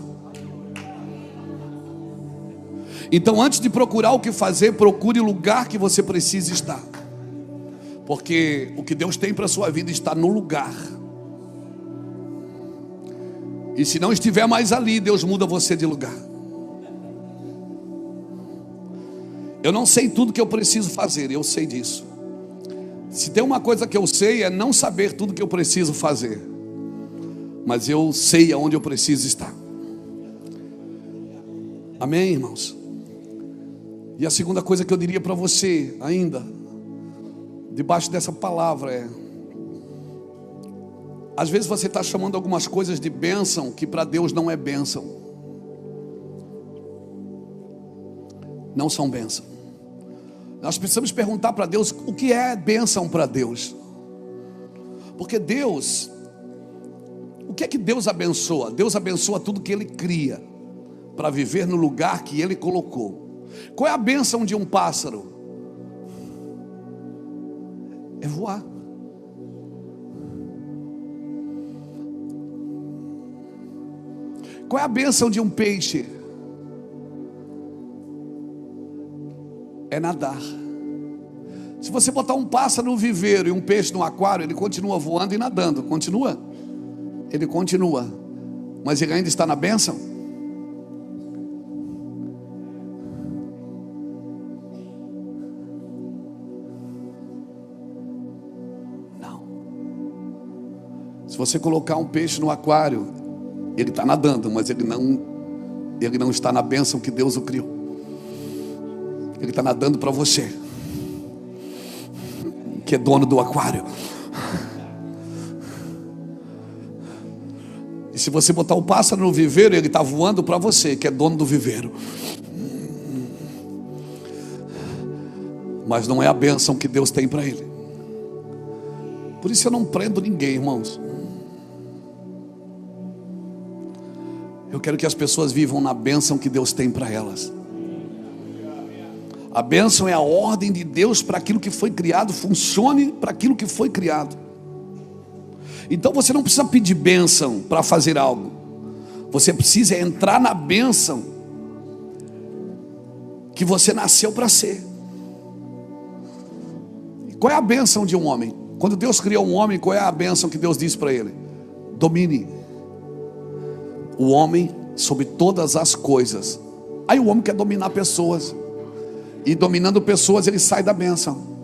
Então, antes de procurar o que fazer, procure o lugar que você precisa estar. Porque o que Deus tem para a sua vida está no lugar. E se não estiver mais ali, Deus muda você de lugar. Eu não sei tudo que eu preciso fazer, eu sei disso. Se tem uma coisa que eu sei, é não saber tudo que eu preciso fazer, mas eu sei aonde eu preciso estar. Amém, irmãos? E a segunda coisa que eu diria para você ainda, debaixo dessa palavra, é: às vezes você está chamando algumas coisas de bênção que para Deus não é bênção. Não são bênção. Nós precisamos perguntar para Deus o que é bênção para Deus. Porque Deus, o que é que Deus abençoa? Deus abençoa tudo que Ele cria para viver no lugar que Ele colocou. Qual é a bênção de um pássaro? É voar. Qual é a bênção de um peixe? É nadar. Se você botar um pássaro no viveiro e um peixe no aquário, ele continua voando e nadando. Continua? Ele continua. Mas ele ainda está na bênção? Não. Se você colocar um peixe no aquário, ele está nadando, mas ele não está na bênção que Deus o criou. Ele está nadando para você, que é dono do aquário. E se você botar o pássaro no viveiro, ele está voando para você, que é dono do viveiro. Mas não é a bênção que Deus tem para ele. Por isso eu não prendo ninguém, irmãos. Eu quero que as pessoas vivam na bênção que Deus tem para elas. A bênção é a ordem de Deus para aquilo que foi criado, funcione para aquilo que foi criado. Então você não precisa pedir bênção para fazer algo. Você precisa entrar na bênção que você nasceu para ser. Qual é a bênção de um homem? Quando Deus criou um homem, qual é a bênção que Deus disse para ele? Domine o homem sobre todas as coisas. Aí o homem quer dominar pessoas. E dominando pessoas ele sai da bênção.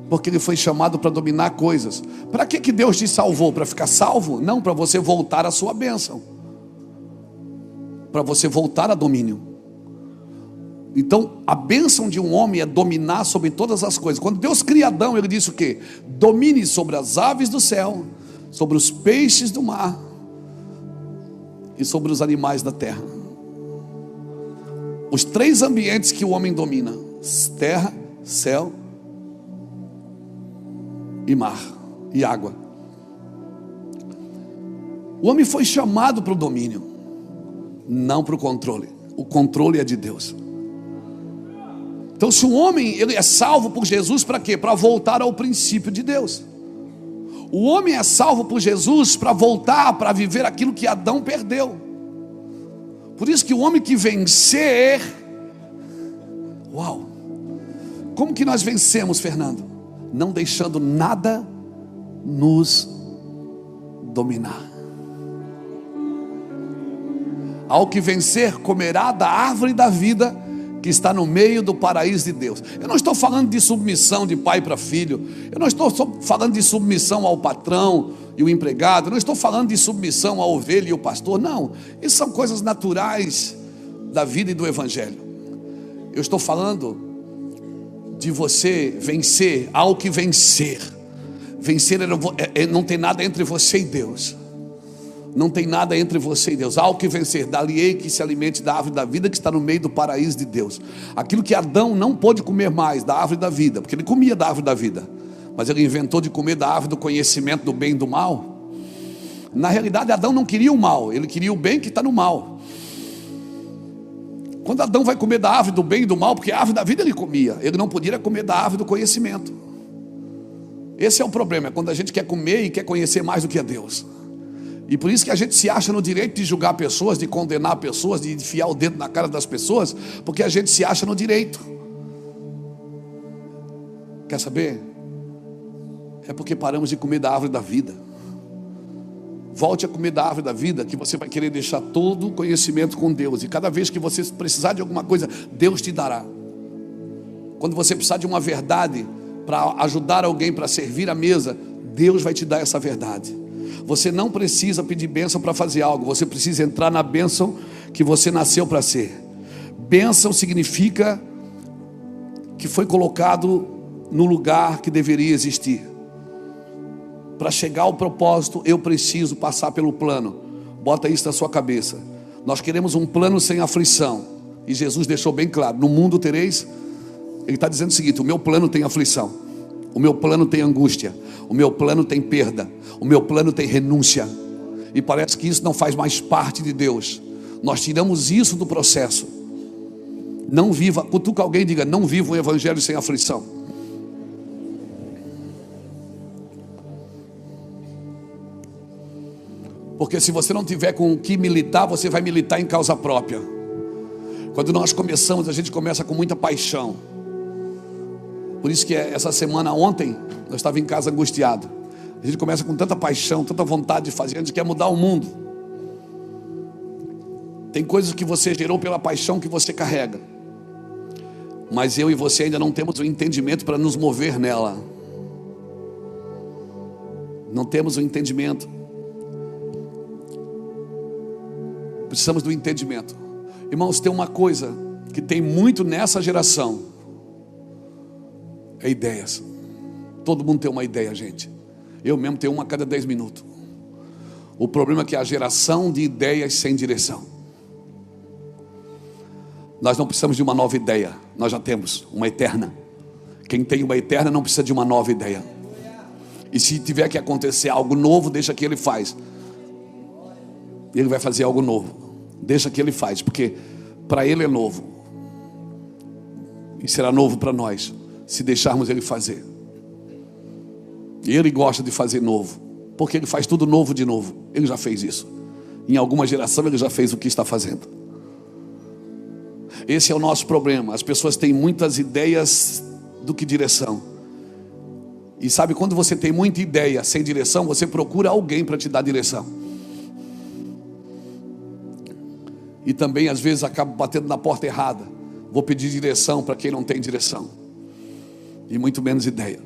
Porque ele foi chamado para dominar coisas. Para que Deus te salvou? Para ficar salvo? Não, para você voltar à sua bênção. Para você voltar a domínio. Então a bênção de um homem é dominar sobre todas as coisas. Quando Deus cria Adão, ele disse o quê? Domine sobre as aves do céu, sobre os peixes do mar e sobre os animais da terra. Os 3 ambientes que o homem domina: terra, céu e mar e água. O homem foi chamado para o domínio, não para o controle. O controle é de Deus. Então se um homem ele é salvo por Jesus, para quê? Para voltar ao princípio de Deus. O homem é salvo por Jesus para voltar, para viver aquilo que Adão perdeu. Por isso que o homem que vencer, uau! Como que nós vencemos, Fernando? Não deixando nada nos dominar. Ao que vencer, comerá da árvore da vida que está no meio do paraíso de Deus. Eu não estou falando de submissão de pai para filho. Eu não estou só falando de submissão ao patrão e o empregado. Eu não estou falando de submissão à ovelha e o pastor. Não, isso são coisas naturais da vida e do evangelho. Eu estou falando de você vencer ao que vencer. Vencer não tem nada entre você e Deus. Não tem nada entre você e Deus. Há o que vencer. Dali-ei que se alimente da árvore da vida que está no meio do paraíso de Deus. Aquilo que Adão não pôde comer mais da árvore da vida, porque ele comia da árvore da vida, mas ele inventou de comer da árvore do conhecimento do bem e do mal. Na realidade Adão não queria o mal, ele queria o bem que está no mal. Quando Adão vai comer da árvore do bem e do mal, porque a árvore da vida ele comia, ele não podia comer da árvore do conhecimento. Esse é o problema, é quando a gente quer comer e quer conhecer mais do que a Deus. E por isso que a gente se acha no direito de julgar pessoas, de condenar pessoas, de enfiar o dedo na cara das pessoas, porque a gente se acha no direito. Quer saber? É porque paramos de comer da árvore da vida. Volte a comer da árvore da vida, que você vai querer deixar todo o conhecimento com Deus. E cada vez que você precisar de alguma coisa, Deus te dará. Quando você precisar de uma verdade para ajudar alguém, para servir a mesa, Deus vai te dar essa verdade. Você não precisa pedir bênção para fazer algo. Você precisa entrar na bênção que você nasceu para ser. Bênção significa que foi colocado no lugar que deveria existir. Para chegar ao propósito, eu preciso passar pelo plano. Bota isso na sua cabeça. Nós queremos um plano sem aflição. E Jesus deixou bem claro: no mundo tereis Ele está dizendo o seguinte: o meu plano tem aflição, o meu plano tem angústia, o meu plano tem perda, o meu plano tem renúncia. E parece que isso não faz mais parte de Deus. Nós tiramos isso do processo. Não viva, cutuca alguém e diga: não viva um evangelho sem aflição. Porque se você não tiver com o que militar, você vai militar em causa própria. Quando nós começamos, a gente começa com muita paixão. Por isso que essa semana, ontem, eu estava em casa angustiado. A gente começa com tanta paixão, tanta vontade de fazer, a gente quer mudar o mundo. Tem coisas que você gerou pela paixão que você carrega, mas eu e você ainda não temos o entendimento para nos mover nela. Não temos o entendimento. Precisamos do entendimento. Irmãos, tem uma coisa que tem muito nessa geração: é ideias. Todo mundo tem uma ideia, gente. Eu mesmo tenho uma a cada 10 minutos. O problema é que é a geração de ideias sem direção. Nós não precisamos de uma nova ideia, nós já temos uma eterna. Quem tem uma eterna não precisa de uma nova ideia. E se tiver que acontecer algo novo, deixa que ele faz. Ele vai fazer algo novo. Deixa que ele faz, porque para ele é novo. E será novo para nós, se deixarmos ele fazer. E ele gosta de fazer novo, porque ele faz tudo novo de novo. Ele já fez isso. Em alguma geração ele já fez o que está fazendo. Esse é o nosso problema. As pessoas têm muitas ideias do que direção. E sabe, quando você tem muita ideia sem direção, você procura alguém para te dar direção. E também às vezes acaba batendo na porta errada. Vou pedir direção para quem não tem direção, e muito menos ideia.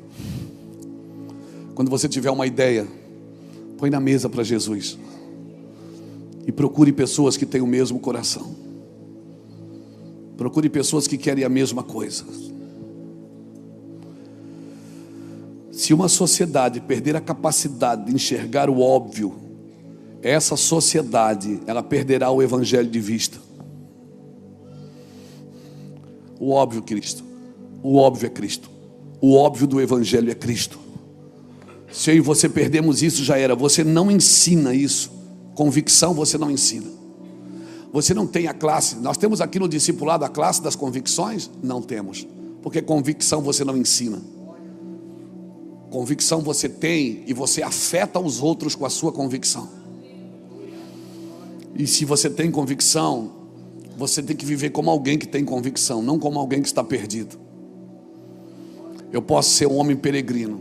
Quando você tiver uma ideia, põe na mesa para Jesus. E procure pessoas que têm o mesmo coração. Procure pessoas que querem a mesma coisa. Se uma sociedade perder a capacidade de enxergar o óbvio, essa sociedade, ela perderá o evangelho de vista. O óbvio, Cristo. O óbvio é Cristo. O óbvio do evangelho é Cristo. Se eu e você perdemos isso, já era. Você não ensina isso. Convicção você não ensina. Você não tem a classe. Nós temos aqui no discipulado a classe das convicções? Não temos. Porque convicção você não ensina. Convicção você tem e você afeta os outros com a sua convicção. E se você tem convicção, você tem que viver como alguém que tem convicção, não como alguém que está perdido. Eu posso ser um homem peregrino.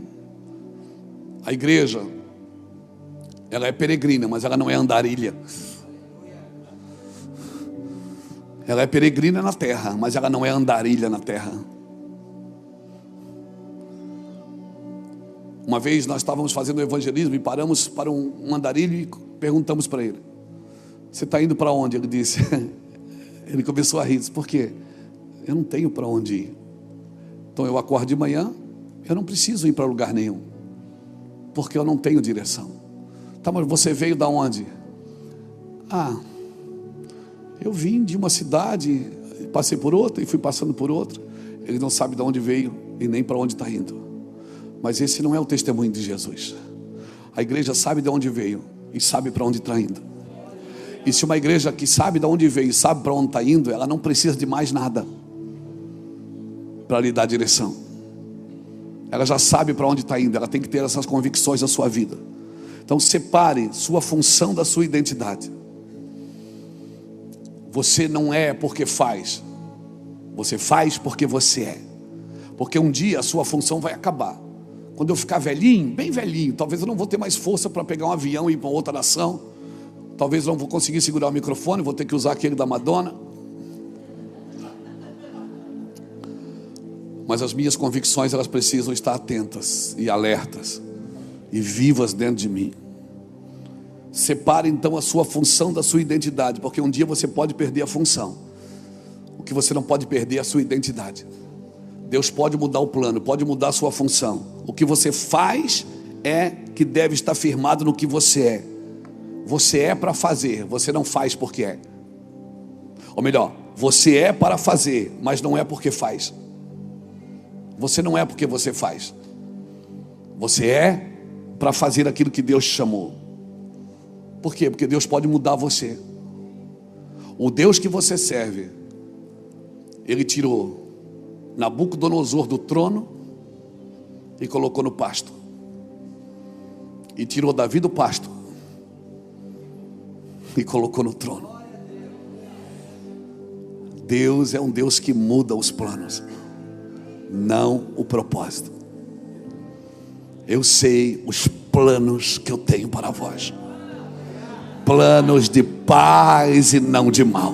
A igreja, ela é peregrina, mas ela não é andarilha. Ela é peregrina na terra, mas ela não é andarilha na terra. Uma vez nós estávamos fazendo evangelismo e paramos para um andarilho e perguntamos para ele: você está indo para onde? Ele disse. Ele começou a rir. Disse: por quê? Eu não tenho para onde ir. Então eu acordo de manhã, eu não preciso ir para lugar nenhum, porque eu não tenho direção. Tá, mas você veio da onde? Eu vim de uma cidade, passei por outra e fui passando por outra. Ele não sabe de onde veio e nem para onde está indo. Mas esse não é o testemunho de Jesus. A igreja sabe de onde veio e sabe para onde está indo. E se uma igreja que sabe de onde veio e sabe para onde está indo, ela não precisa de mais nada para lhe dar direção. Ela já sabe para onde está indo. Ela tem que ter essas convicções na sua vida. Então separe sua função da sua identidade. Você não é porque faz. Você faz porque você é. Porque um dia a sua função vai acabar. Quando eu ficar velhinho, bem velhinho, talvez eu não vou ter mais força para pegar um avião e ir para outra nação. Talvez eu não vou conseguir segurar o microfone, vou ter que usar aquele da Madonna. Mas as minhas convicções, elas precisam estar atentas e alertas e vivas dentro de mim. Separe então a sua função da sua identidade, porque um dia você pode perder a função. O que você não pode perder é a sua identidade. Deus pode mudar o plano, pode mudar a sua função. O que você faz é que deve estar firmado no que você é. Você é para fazer, você não faz porque é. Ou melhor, você é para fazer, mas não é porque faz. Você não é porque você faz. Você é para fazer aquilo que Deus te chamou. Por quê? Porque Deus pode mudar você. O Deus que você serve, Ele tirou Nabucodonosor do trono e colocou no pasto. E tirou Davi do pasto e colocou no trono. Deus é um Deus que muda os planos, não o propósito. Eu sei os planos que eu tenho para vós. Planos de paz e não de mal,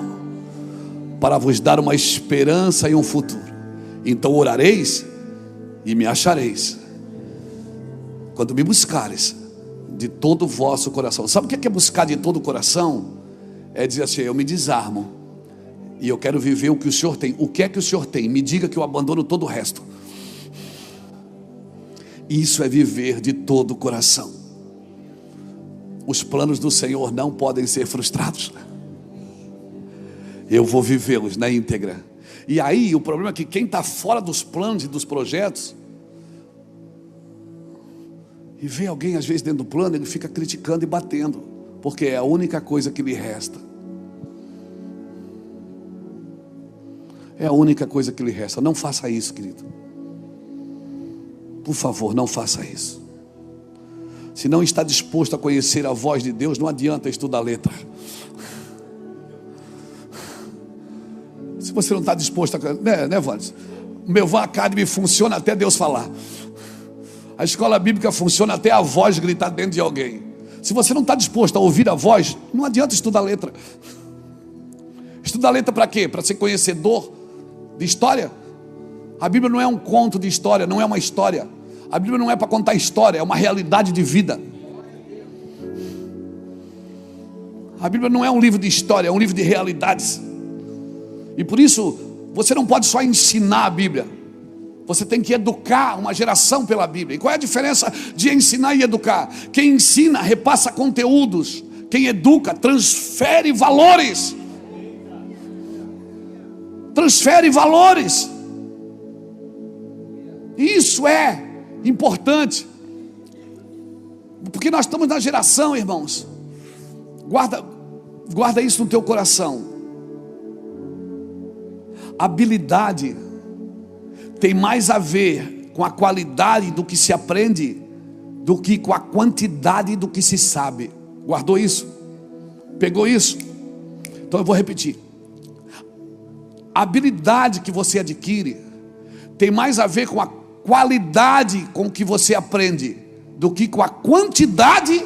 para vos dar uma esperança e um futuro. Então orareis e me achareis, quando me buscares de todo o vosso coração. Sabe o que é buscar de todo o coração? É dizer assim: eu me desarmo e eu quero viver o que o Senhor tem. O que é que o Senhor tem? Me diga que eu abandono todo o resto. Isso é viver de todo o coração. Os planos do Senhor não podem ser frustrados. Eu vou vivê-los na íntegra. E aí o problema é que quem está fora dos planos e dos projetos, e vê alguém às vezes dentro do plano, ele fica criticando e batendo, porque é a única coisa que lhe resta. É a única coisa que lhe resta. Não faça isso, querido. Por favor, não faça isso. Se não está disposto a conhecer a voz de Deus, não adianta estudar letra. Se você não está disposto a... Né, Vandes? O meu Van Academy funciona até Deus falar. A escola bíblica funciona até a voz gritar dentro de alguém. Se você não está disposto a ouvir a voz, não adianta estudar letra. Estudar letra para quê? Para ser conhecedor de história? A Bíblia não é um conto de história, não é uma história. A Bíblia não é para contar história, é uma realidade de vida. A Bíblia não é um livro de história, é um livro de realidades. E por isso, você não pode só ensinar a Bíblia. Você tem que educar uma geração pela Bíblia. E qual é a diferença de ensinar e educar? Quem ensina, repassa conteúdos. Quem educa, transfere valores. Transfere valores. Isso é importante, porque nós estamos na geração, irmãos. Guarda isso no teu coração. Habilidade tem mais a ver com a qualidade do que se aprende do que com a quantidade do que se sabe. Guardou isso? Pegou isso? Então eu vou repetir. A habilidade que você adquire tem mais a ver com a qualidade com que você aprende do que com a quantidade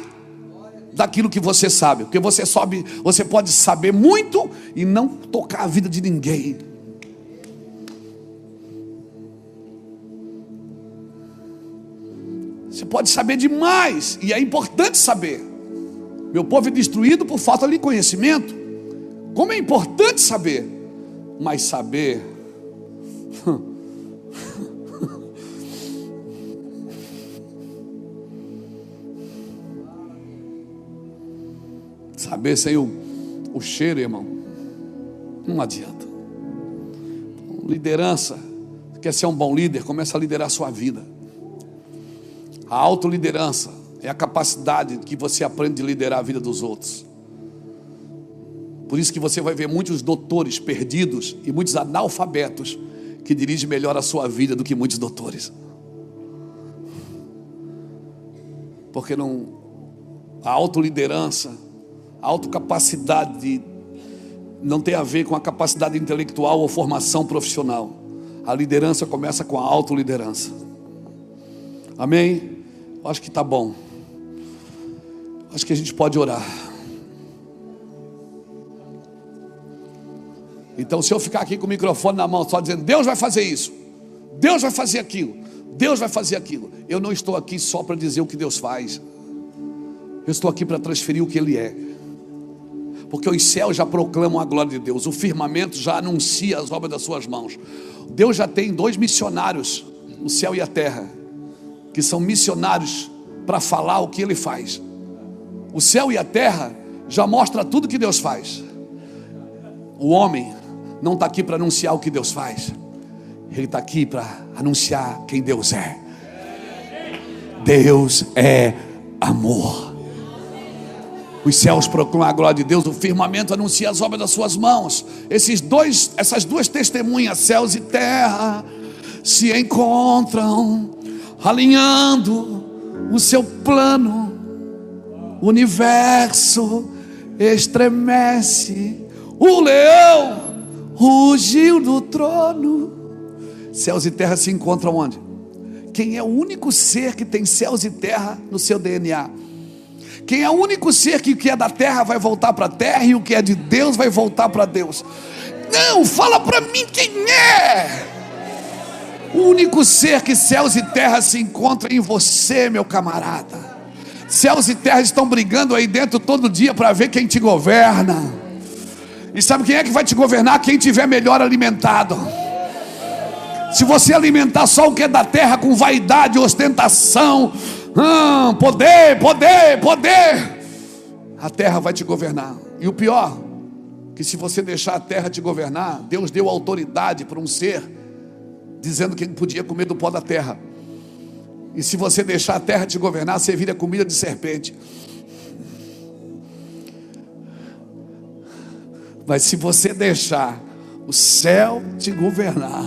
daquilo que você sabe. Porque você pode saber muito e não tocar a vida de ninguém. Você pode saber demais, e é importante saber. Meu povo é destruído por falta de conhecimento. Como é importante saber, mas saber saber sem o cheiro, irmão, não adianta. Liderança, quer ser um bom líder, começa a liderar a sua vida. A autoliderança é a capacidade que você aprende de liderar a vida dos outros. Por isso que você vai ver muitos doutores perdidos e muitos analfabetos que dirigem melhor a sua vida do que muitos doutores. Porque a autoliderança, a autocapacidade não tem a ver com a capacidade intelectual ou formação profissional. A liderança começa com a autoliderança. Amém? Acho que está bom. Acho que a gente pode orar. Então, se eu ficar aqui com o microfone na mão só dizendo Deus vai fazer isso, Deus vai fazer aquilo, Deus vai fazer aquilo, eu não estou aqui só para dizer o que Deus faz. Eu estou aqui para transferir o que Ele é. Porque os céus já proclamam a glória de Deus, o firmamento já anuncia as obras das suas mãos. Deus já tem 2 missionários, o céu e a terra, que são missionários para falar o que Ele faz. O céu e a terra já mostra tudo que Deus faz. O homem não está aqui para anunciar o que Deus faz. Ele está aqui para anunciar quem Deus é. Deus é amor. Os céus proclamam a glória de Deus, o firmamento anuncia as obras das suas mãos. Essas duas testemunhas, céus e terra, se encontram, alinhando o seu plano. O universo estremece, o leão rugiu do trono. Céus e terra se encontram onde? Quem é o único ser que tem céus e terra no seu DNA? Quem é o único ser que o que é da terra vai voltar para a terra e o que é de Deus vai voltar para Deus? Não, fala para mim quem é. O único ser que céus e terra se encontram em você, meu camarada. Céus e terra estão brigando aí dentro todo dia para ver quem te governa. E sabe quem é que vai te governar? Quem tiver melhor alimentado. Se você alimentar só o que é da terra com vaidade, ostentação, poder, a terra vai te governar. E o pior, que se você deixar a terra te governar, Deus deu autoridade para um ser, dizendo que ele podia comer do pó da terra. E se você deixar a terra te governar, você vira comida de serpente. Mas se você deixar o céu te governar,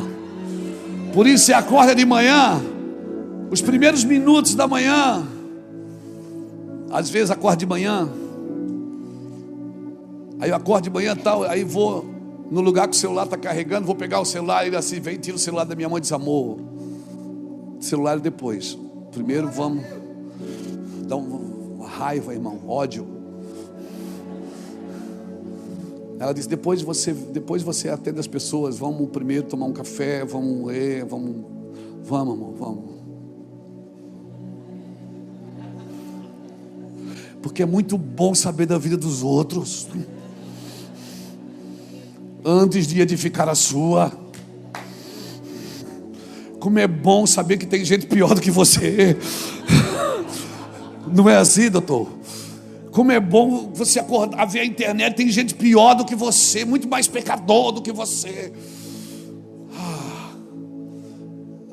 por isso você acorda de manhã, os primeiros minutos da manhã, às vezes acordo de manhã, aí eu acordo de manhã tal, aí vou no lugar que o celular está carregando, vou pegar o celular, ele assim vem, tira o celular da minha mão e diz: amor, celular depois, primeiro vamos dar uma raiva, irmão, ódio. Ela disse: depois você atende as pessoas, vamos primeiro tomar um café, vamos ler, vamos amor, vamos. Porque é muito bom saber da vida dos outros, antes de edificar a sua. Como é bom saber que tem gente pior do que você. Não é assim, doutor? Como é bom você acordar, ver a internet, tem gente pior do que você, muito mais pecador do que você.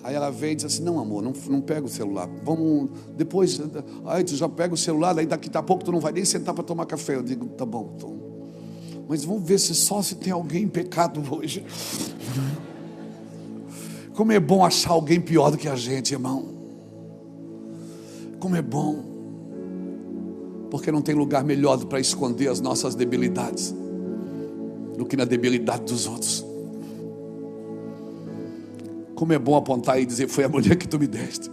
Aí ela vem e diz assim: não, amor, não pega o celular, vamos depois. Aí tu já pega o celular, aí daqui a pouco tu não vai nem sentar para tomar café. Eu digo: tá bom, mas vamos ver se tem alguém em pecado hoje. Como é bom achar alguém pior do que a gente, irmão. Como é bom. Porque não tem lugar melhor para esconder as nossas debilidades do que na debilidade dos outros. Como é bom apontar e dizer: foi a mulher que tu me deste.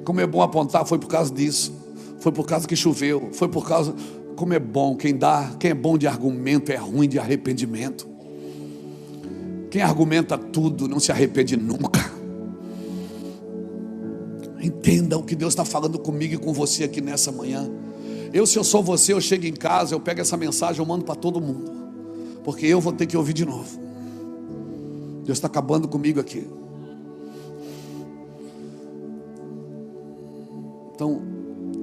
Como é bom apontar: foi por causa disso, foi por causa que choveu, foi por causa. Como é bom, quem é bom de argumento é ruim de arrependimento. Quem argumenta tudo não se arrepende nunca. Entenda o que Deus está falando comigo e com você aqui nessa manhã. Se eu sou você, eu chego em casa, eu pego essa mensagem, eu mando para todo mundo, porque eu vou ter que ouvir de novo. Deus está acabando comigo aqui. Então,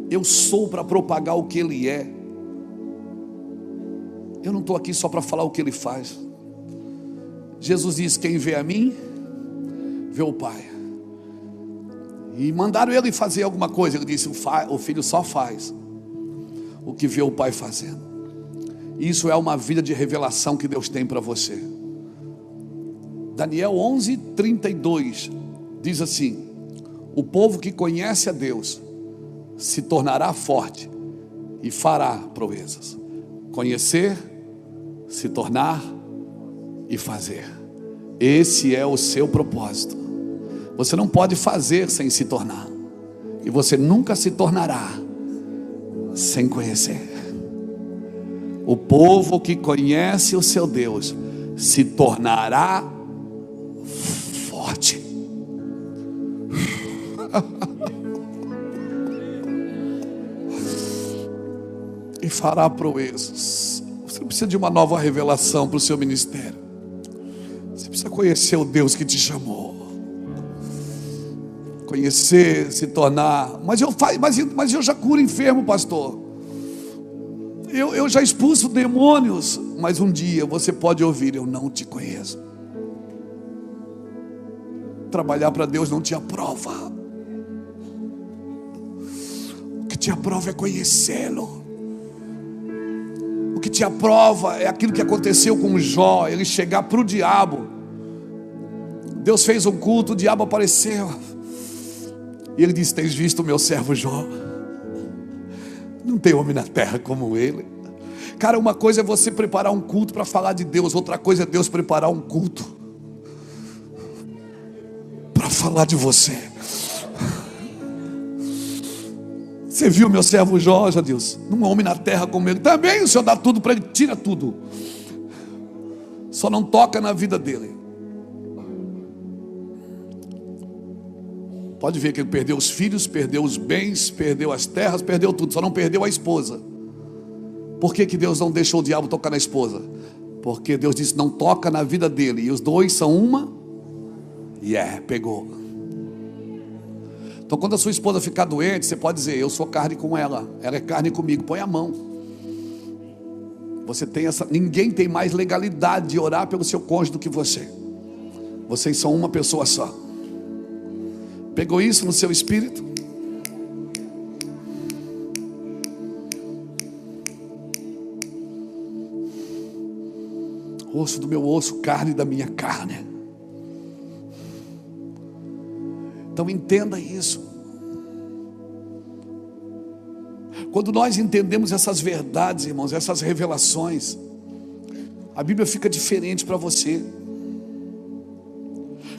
eu sou para propagar o que Ele é. Eu não estou aqui só para falar o que Ele faz. Jesus disse: quem vê a mim, vê o Pai. E mandaram ele fazer alguma coisa. Ele disse: o filho só faz o que vê o pai fazendo. Isso é uma vida de revelação que Deus tem para você. Daniel 11:32 diz assim: o povo que conhece a Deus se tornará forte e fará proezas. Conhecer, se tornar e fazer. Esse é o seu propósito. Você não pode fazer sem se tornar, e você nunca se tornará sem conhecer. O povo que conhece o seu Deus se tornará forte. E fará proezas. Você precisa de uma nova revelação para o seu ministério. Você precisa conhecer o Deus que te chamou. Conhecer, se tornar. Mas eu já curo enfermo, pastor. Eu já expulso demônios. Mas um dia você pode ouvir: eu não te conheço. Trabalhar para Deus não te aprova. O que te aprova é conhecê-lo. O que te aprova é aquilo que aconteceu com Jó. Ele chegar para o diabo. Deus fez um culto, o diabo apareceu. E ele disse: tens visto o meu servo Jó? Não tem homem na terra como ele. Cara, uma coisa é você preparar um culto para falar de Deus. Outra coisa é Deus preparar um culto para falar de você. Você viu meu servo Jó, já Deus? Não há homem na terra como ele. Também o Senhor dá tudo para ele, tira tudo. Só não toca na vida dele. Pode ver que ele perdeu os filhos, perdeu os bens, perdeu as terras, perdeu tudo, só não perdeu a esposa. Por que Deus não deixou o diabo tocar na esposa? Porque Deus disse: não toca na vida dele. E os dois são uma. Pegou. Então quando a sua esposa ficar doente, você pode dizer: eu sou carne com ela, ela é carne comigo. Põe a mão. Você tem essa. Ninguém tem mais legalidade de orar pelo seu cônjuge do que você. Vocês são uma pessoa só. Pegou isso no seu espírito? Osso do meu osso, carne da minha carne. Então entenda isso. Quando nós entendemos essas verdades, irmãos, essas revelações, a Bíblia fica diferente para você.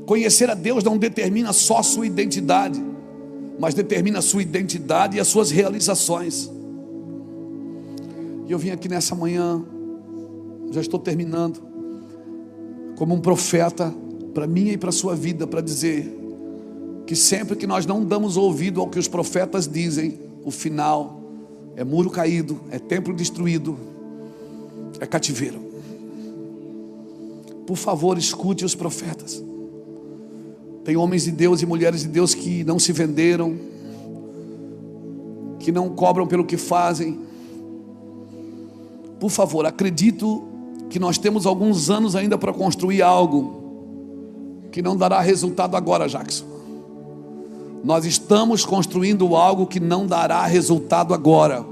Conhecer a Deus não determina só a sua identidade, mas determina a sua identidade e as suas realizações. E eu vim aqui nessa manhã, já estou terminando, como um profeta para minha e para a sua vida, para dizer que sempre que nós não damos ouvido ao que os profetas dizem, o final é muro caído, é templo destruído, é cativeiro. Por favor, escute os profetas. Tem homens de Deus e mulheres de Deus que não se venderam, que não cobram pelo que fazem. Por favor, acredito que nós temos alguns anos ainda para construir algo que não dará resultado agora, Jackson. Nós estamos construindo algo que não dará resultado agora.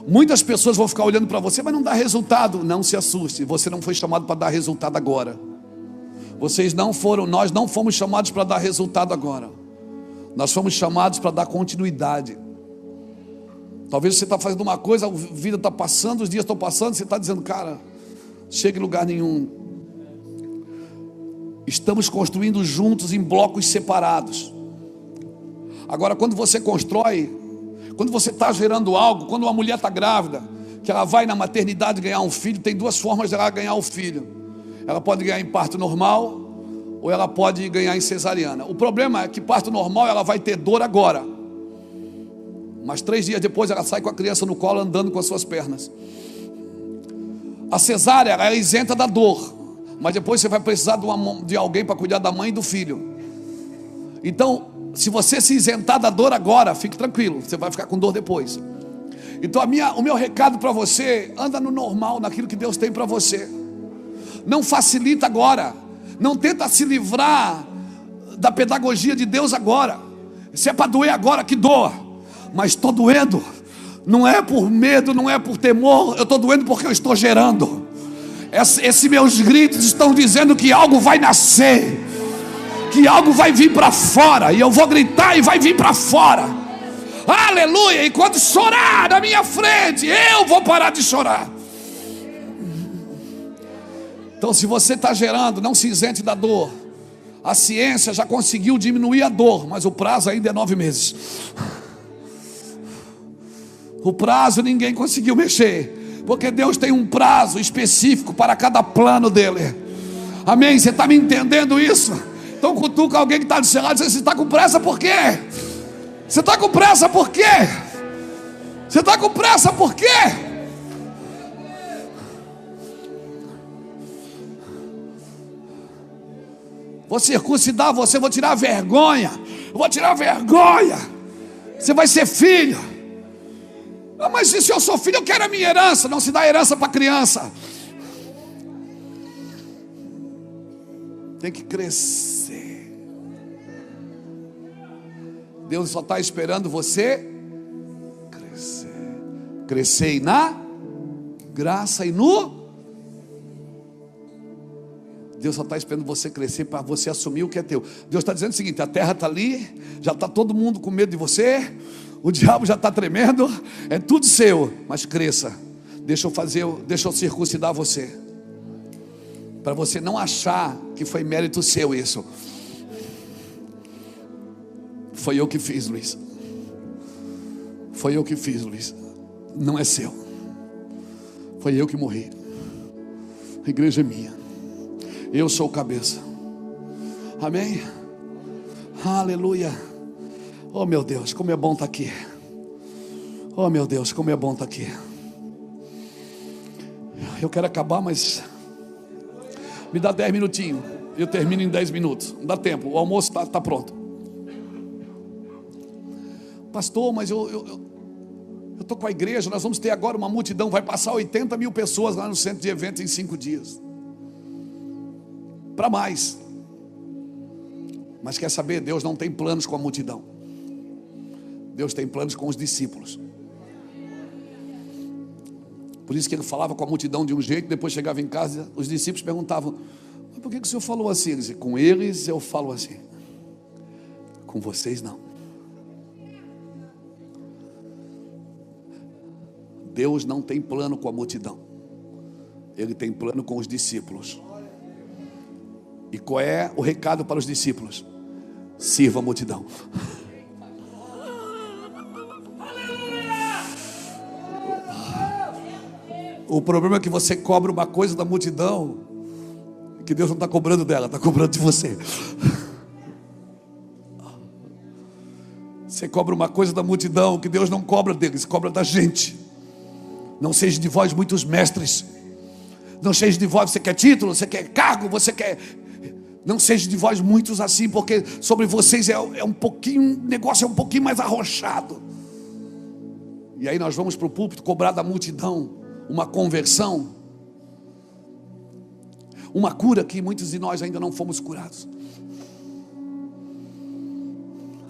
Muitas pessoas vão ficar olhando para você, mas não dá resultado. Não se assuste, você não foi chamado para dar resultado agora. Nós não fomos chamados para dar resultado agora. Nós fomos chamados para dar continuidade. Talvez você está fazendo uma coisa, a vida está passando, os dias estão passando, você está dizendo: cara, chega em lugar nenhum. Estamos construindo juntos em blocos separados. Agora, quando você constrói, quando você está gerando algo, quando uma mulher está grávida, que ela vai na maternidade ganhar um filho, tem duas formas de ela ganhar o filho. Ela pode ganhar em parto normal, ou ela pode ganhar em cesariana. O problema é que parto normal ela vai ter dor agora, mas 3 dias depois ela sai com a criança no colo, andando com as suas pernas. A cesárea, ela é isenta da dor, mas depois você vai precisar de alguém para cuidar da mãe e do filho. Então, se você se isentar da dor agora, fique tranquilo, você vai ficar com dor depois. Então o meu recado para você: anda no normal, naquilo que Deus tem para você. Não facilita agora, não tenta se livrar da pedagogia de Deus agora. Se é para doer agora, que doa. Mas estou doendo, não é por medo, não é por temor, eu estou doendo porque eu estou gerando. Esses meus gritos estão dizendo que algo vai nascer, que algo vai vir para fora, e eu vou gritar e vai vir para fora. Aleluia! E quando chorar na minha frente, eu vou parar de chorar. Então, se você está gerando, não se isente da dor. A ciência já conseguiu diminuir a dor, mas o prazo ainda é 9 meses. O prazo ninguém conseguiu mexer, porque Deus tem um prazo específico para cada plano dele. Amém? Você está me entendendo isso? Então cutuca alguém que está do seu lado e diz: você está com pressa por quê? Você está com pressa por quê? Você está com pressa por quê? Vou circuncidar você, vou tirar a vergonha. Vou tirar a vergonha. Você vai ser filho. Ah, mas se eu sou filho, eu quero a minha herança. Não se dá herança para criança. Tem que crescer. Deus só está esperando você crescer na graça e no... Deus só está esperando você crescer para você assumir o que é teu. Deus está dizendo o seguinte: a terra está ali, já está todo mundo com medo de você, o diabo já está tremendo, é tudo seu, mas cresça. Deixa eu circuncidar você, para você não achar que foi mérito seu isso. Foi eu que fiz, Luiz. Foi eu que fiz, Luiz. Não é seu. Foi eu que morri. A igreja é minha. Eu sou o cabeça. Amém? Aleluia. Oh meu Deus, como é bom estar aqui. Oh meu Deus, como é bom estar aqui. Eu quero acabar, mas me dá 10 minutinhos. Eu termino em 10 minutos. Não dá tempo, o almoço está pronto. Pastor, mas eu estou com a igreja, nós vamos ter agora uma multidão, vai passar 80 mil pessoas lá no centro de eventos em 5 dias. Para mais. Mas quer saber, Deus não tem planos com a multidão. Deus tem planos com os discípulos. Por isso que ele falava com a multidão de um jeito, depois chegava em casa, os discípulos perguntavam: mas por que o senhor falou assim? Ele dizia: com eles eu falo assim, com vocês não. Deus não tem plano com a multidão, Ele tem plano com os discípulos. E qual é o recado para os discípulos? Sirva a multidão. O problema é que você cobra uma coisa da multidão que Deus não está cobrando dela, está cobrando de você. Você cobra uma coisa da multidão que Deus não cobra deles, cobra da gente. Não seja de vós muitos mestres. Não seja de vós, você quer título, você quer cargo, você quer... Não seja de vós muitos assim, porque sobre vocês é um pouquinho, o negócio é um pouquinho mais arrochado. E aí nós vamos para o púlpito cobrar da multidão uma conversão, uma cura que muitos de nós ainda não fomos curados.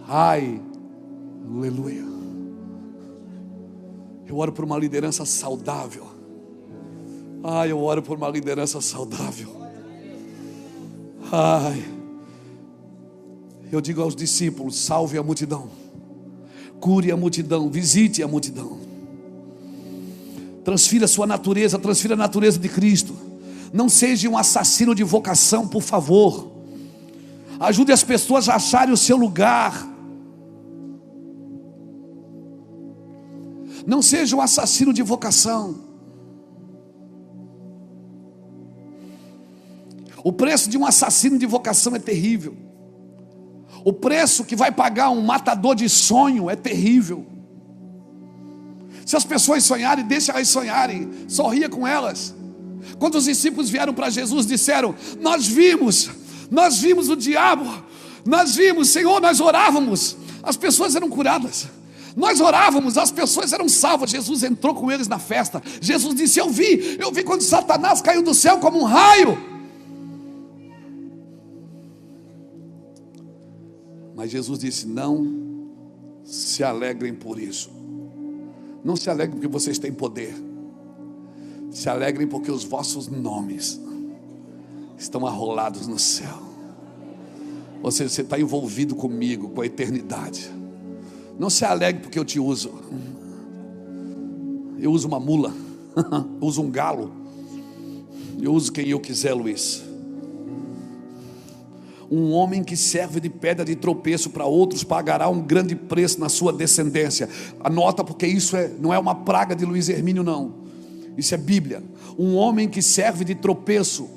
Ai, aleluia. Eu oro por uma liderança saudável. Ai, eu oro por uma liderança saudável. Ai, eu digo aos discípulos: salve a multidão, cure a multidão, visite a multidão, transfira a sua natureza, transfira a natureza de Cristo. Não seja um assassino de vocação, por favor. Ajude as pessoas a acharem o seu lugar. Não seja um assassino de vocação. O preço de um assassino de vocação é terrível. O preço que vai pagar um matador de sonho é terrível. Se as pessoas sonharem, deixa elas sonharem, sorria com elas. Quando os discípulos vieram para Jesus, disseram: nós vimos o diabo, nós vimos, Senhor, nós orávamos, as pessoas eram curadas. Nós orávamos, as pessoas eram salvas. Jesus entrou com eles na festa. Jesus disse: eu vi quando Satanás caiu do céu como um raio. Mas Jesus disse: não se alegrem por isso. Não se alegrem porque vocês têm poder. Se alegrem porque os vossos nomes estão arrolados no céu. Ou seja, você está envolvido comigo, com a eternidade. Não se alegre porque eu te uso. Eu uso uma mula, eu uso um galo, eu uso quem eu quiser, Luiz. Um homem que serve de pedra de tropeço para outros pagará um grande preço na sua descendência. Anota, porque isso não é uma praga de Luiz Hermínio, não. Isso é Bíblia. Um homem que serve de tropeço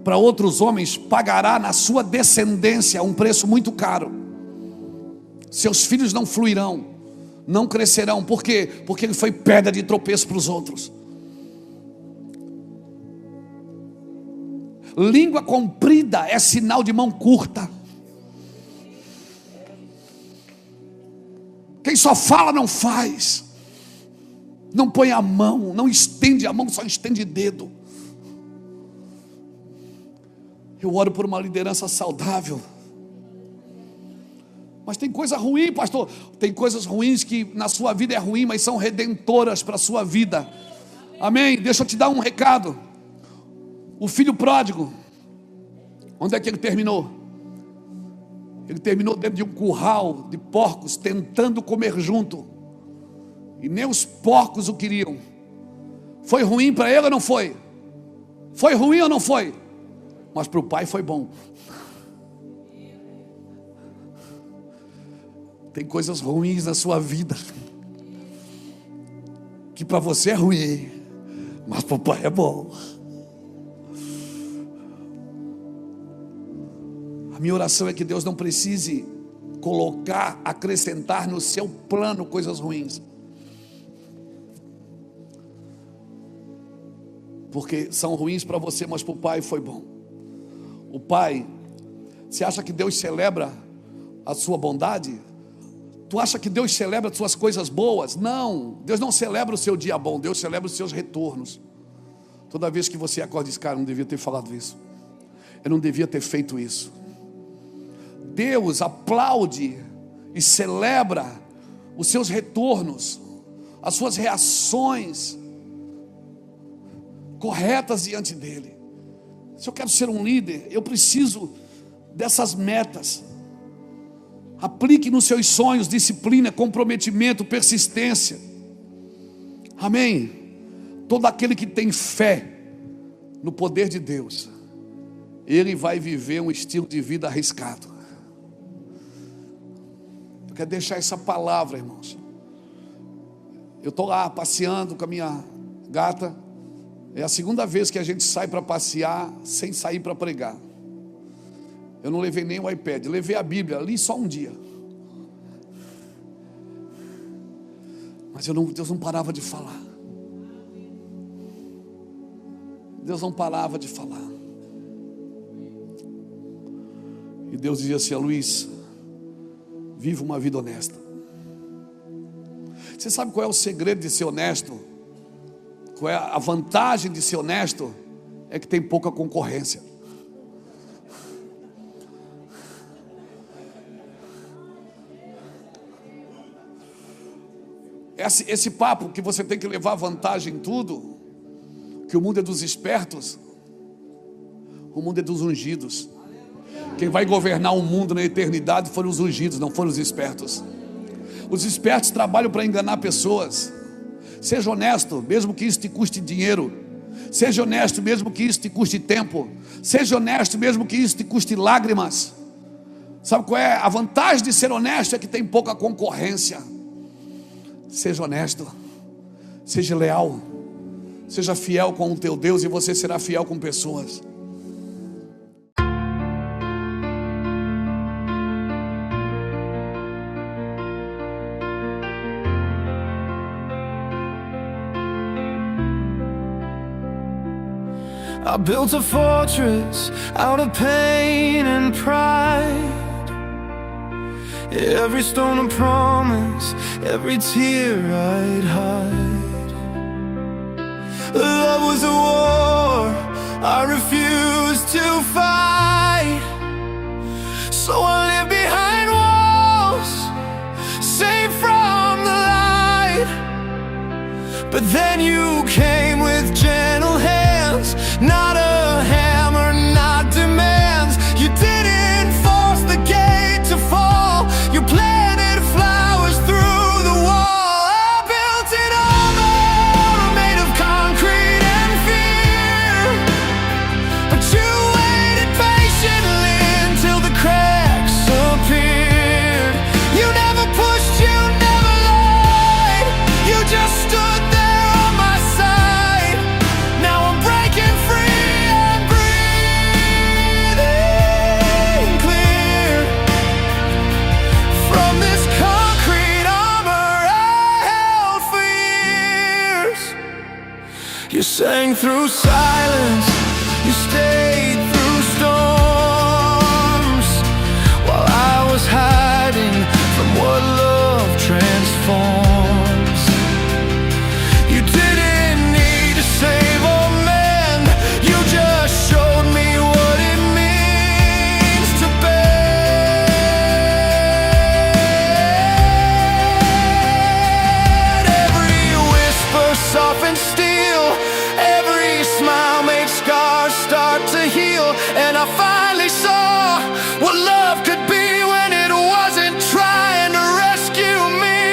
para outros homens pagará na sua descendência um preço muito caro. Seus filhos não fluirão, não crescerão. Por quê? Porque ele foi pedra de tropeço para os outros. Língua comprida é sinal de mão curta. Quem só fala não faz. Não põe a mão, não estende a mão, só estende dedo. Eu oro por uma liderança saudável. Mas tem coisa ruim, pastor. Tem coisas ruins que na sua vida é ruim, mas são redentoras para a sua vida. Amém? Deixa eu te dar um recado. O filho pródigo, onde é que ele terminou? Ele terminou dentro de um curral de porcos, tentando comer junto. E nem os porcos o queriam. Foi ruim para ele ou não foi? Foi ruim ou não foi? Mas para o pai foi bom. Tem coisas ruins na sua vida que para você é ruim, mas para o pai é bom. A minha oração é que Deus não precise colocar, acrescentar no seu plano coisas ruins, porque são ruins para você, mas para o pai foi bom. O pai, você acha que Deus celebra a sua bondade? Tu acha que Deus celebra as suas coisas boas? Não, Deus não celebra o seu dia bom, Deus celebra os seus retornos. Toda vez que você acorda e diz, cara, eu não devia ter falado isso, eu não devia ter feito isso. Deus aplaude e celebra os seus retornos, as suas reações corretas diante dele. Se eu quero ser um líder, eu preciso dessas metas. Aplique nos seus sonhos disciplina, comprometimento, persistência. Amém? Todo aquele que tem fé no poder de Deus, ele vai viver um estilo de vida arriscado. Eu quero deixar essa palavra, irmãos. Eu estou lá passeando com a minha gata. É a segunda vez que a gente sai para passear sem sair para pregar. Eu não levei nem o iPad, levei a Bíblia, li só um dia. Mas Deus não parava de falar. Deus não parava de falar. E Deus dizia assim, Luiz, viva uma vida honesta. Você sabe qual é o segredo de ser honesto? Qual é a vantagem de ser honesto? É que tem pouca concorrência. Esse papo que você tem que levar vantagem em tudo, que o mundo é dos espertos, o mundo é dos ungidos. Quem vai governar o mundo na eternidade foram os ungidos, não foram os espertos. Os espertos trabalham para enganar pessoas. Seja honesto, mesmo que isso te custe dinheiro. Seja honesto, mesmo que isso te custe tempo. Seja honesto, mesmo que isso te custe lágrimas. Sabe qual é a vantagem de ser honesto? É que tem pouca concorrência. Seja honesto, seja leal, seja fiel com o teu Deus e você será fiel com pessoas. I built a fortress out of pain and pride. Every stone a promise, every tear I'd hide. Love was a war I refused to fight. So I lived behind walls, safe from the light. But then you came with gentle hands, not a hammer, not demands. You didn't force the gate to fall. You planted flowers through the wall. I built an armor made of concrete and fear. But you waited patiently until the cracks appeared. You never pushed, you never lied. You just stood there on my side. Now I'm breaking free and breathing clear from this concrete armor I held for years. You sang through silence, you stayed through storms, while I was hiding from what love transforms. You didn't need to save or mend, you just showed me what it means to bend. I finally saw what love could be when it wasn't trying to rescue me.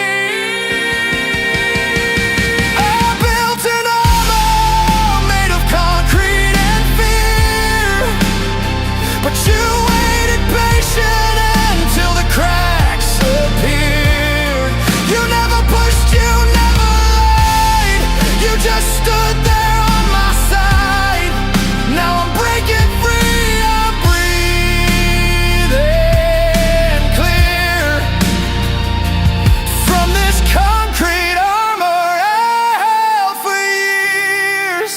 I built an armor made of concrete and fear, but you waited patient until the cracks appeared. You never pushed, you never lied, you just stood there on my side. Now I'm breaking free, I'm breathing clear from this concrete armor I held for years.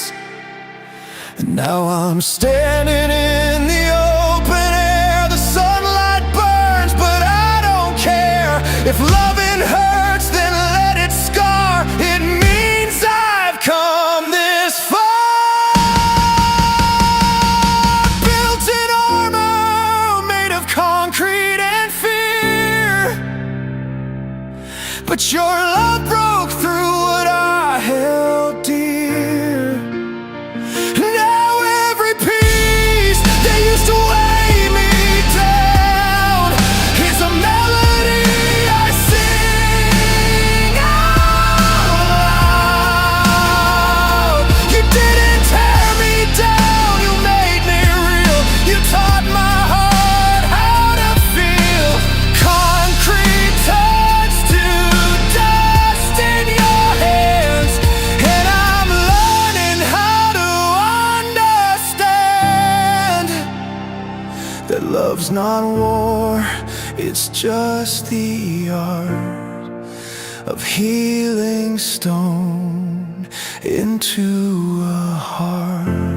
And now I'm standing in the open air. The sunlight burns, but I don't care. If loving hurts, then let it scar. It means I've come this far. Built an armor made of concrete and fear, but your love broke through what I held dear. Now every piece that used to weigh me down is a melody I sing out loud. You didn't tear me down, you made me real. You taught my heart how to feel. Concrete turns to dust in your hands, and I'm learning how to understand that love's not war, it's just the art of healing stone into a heart.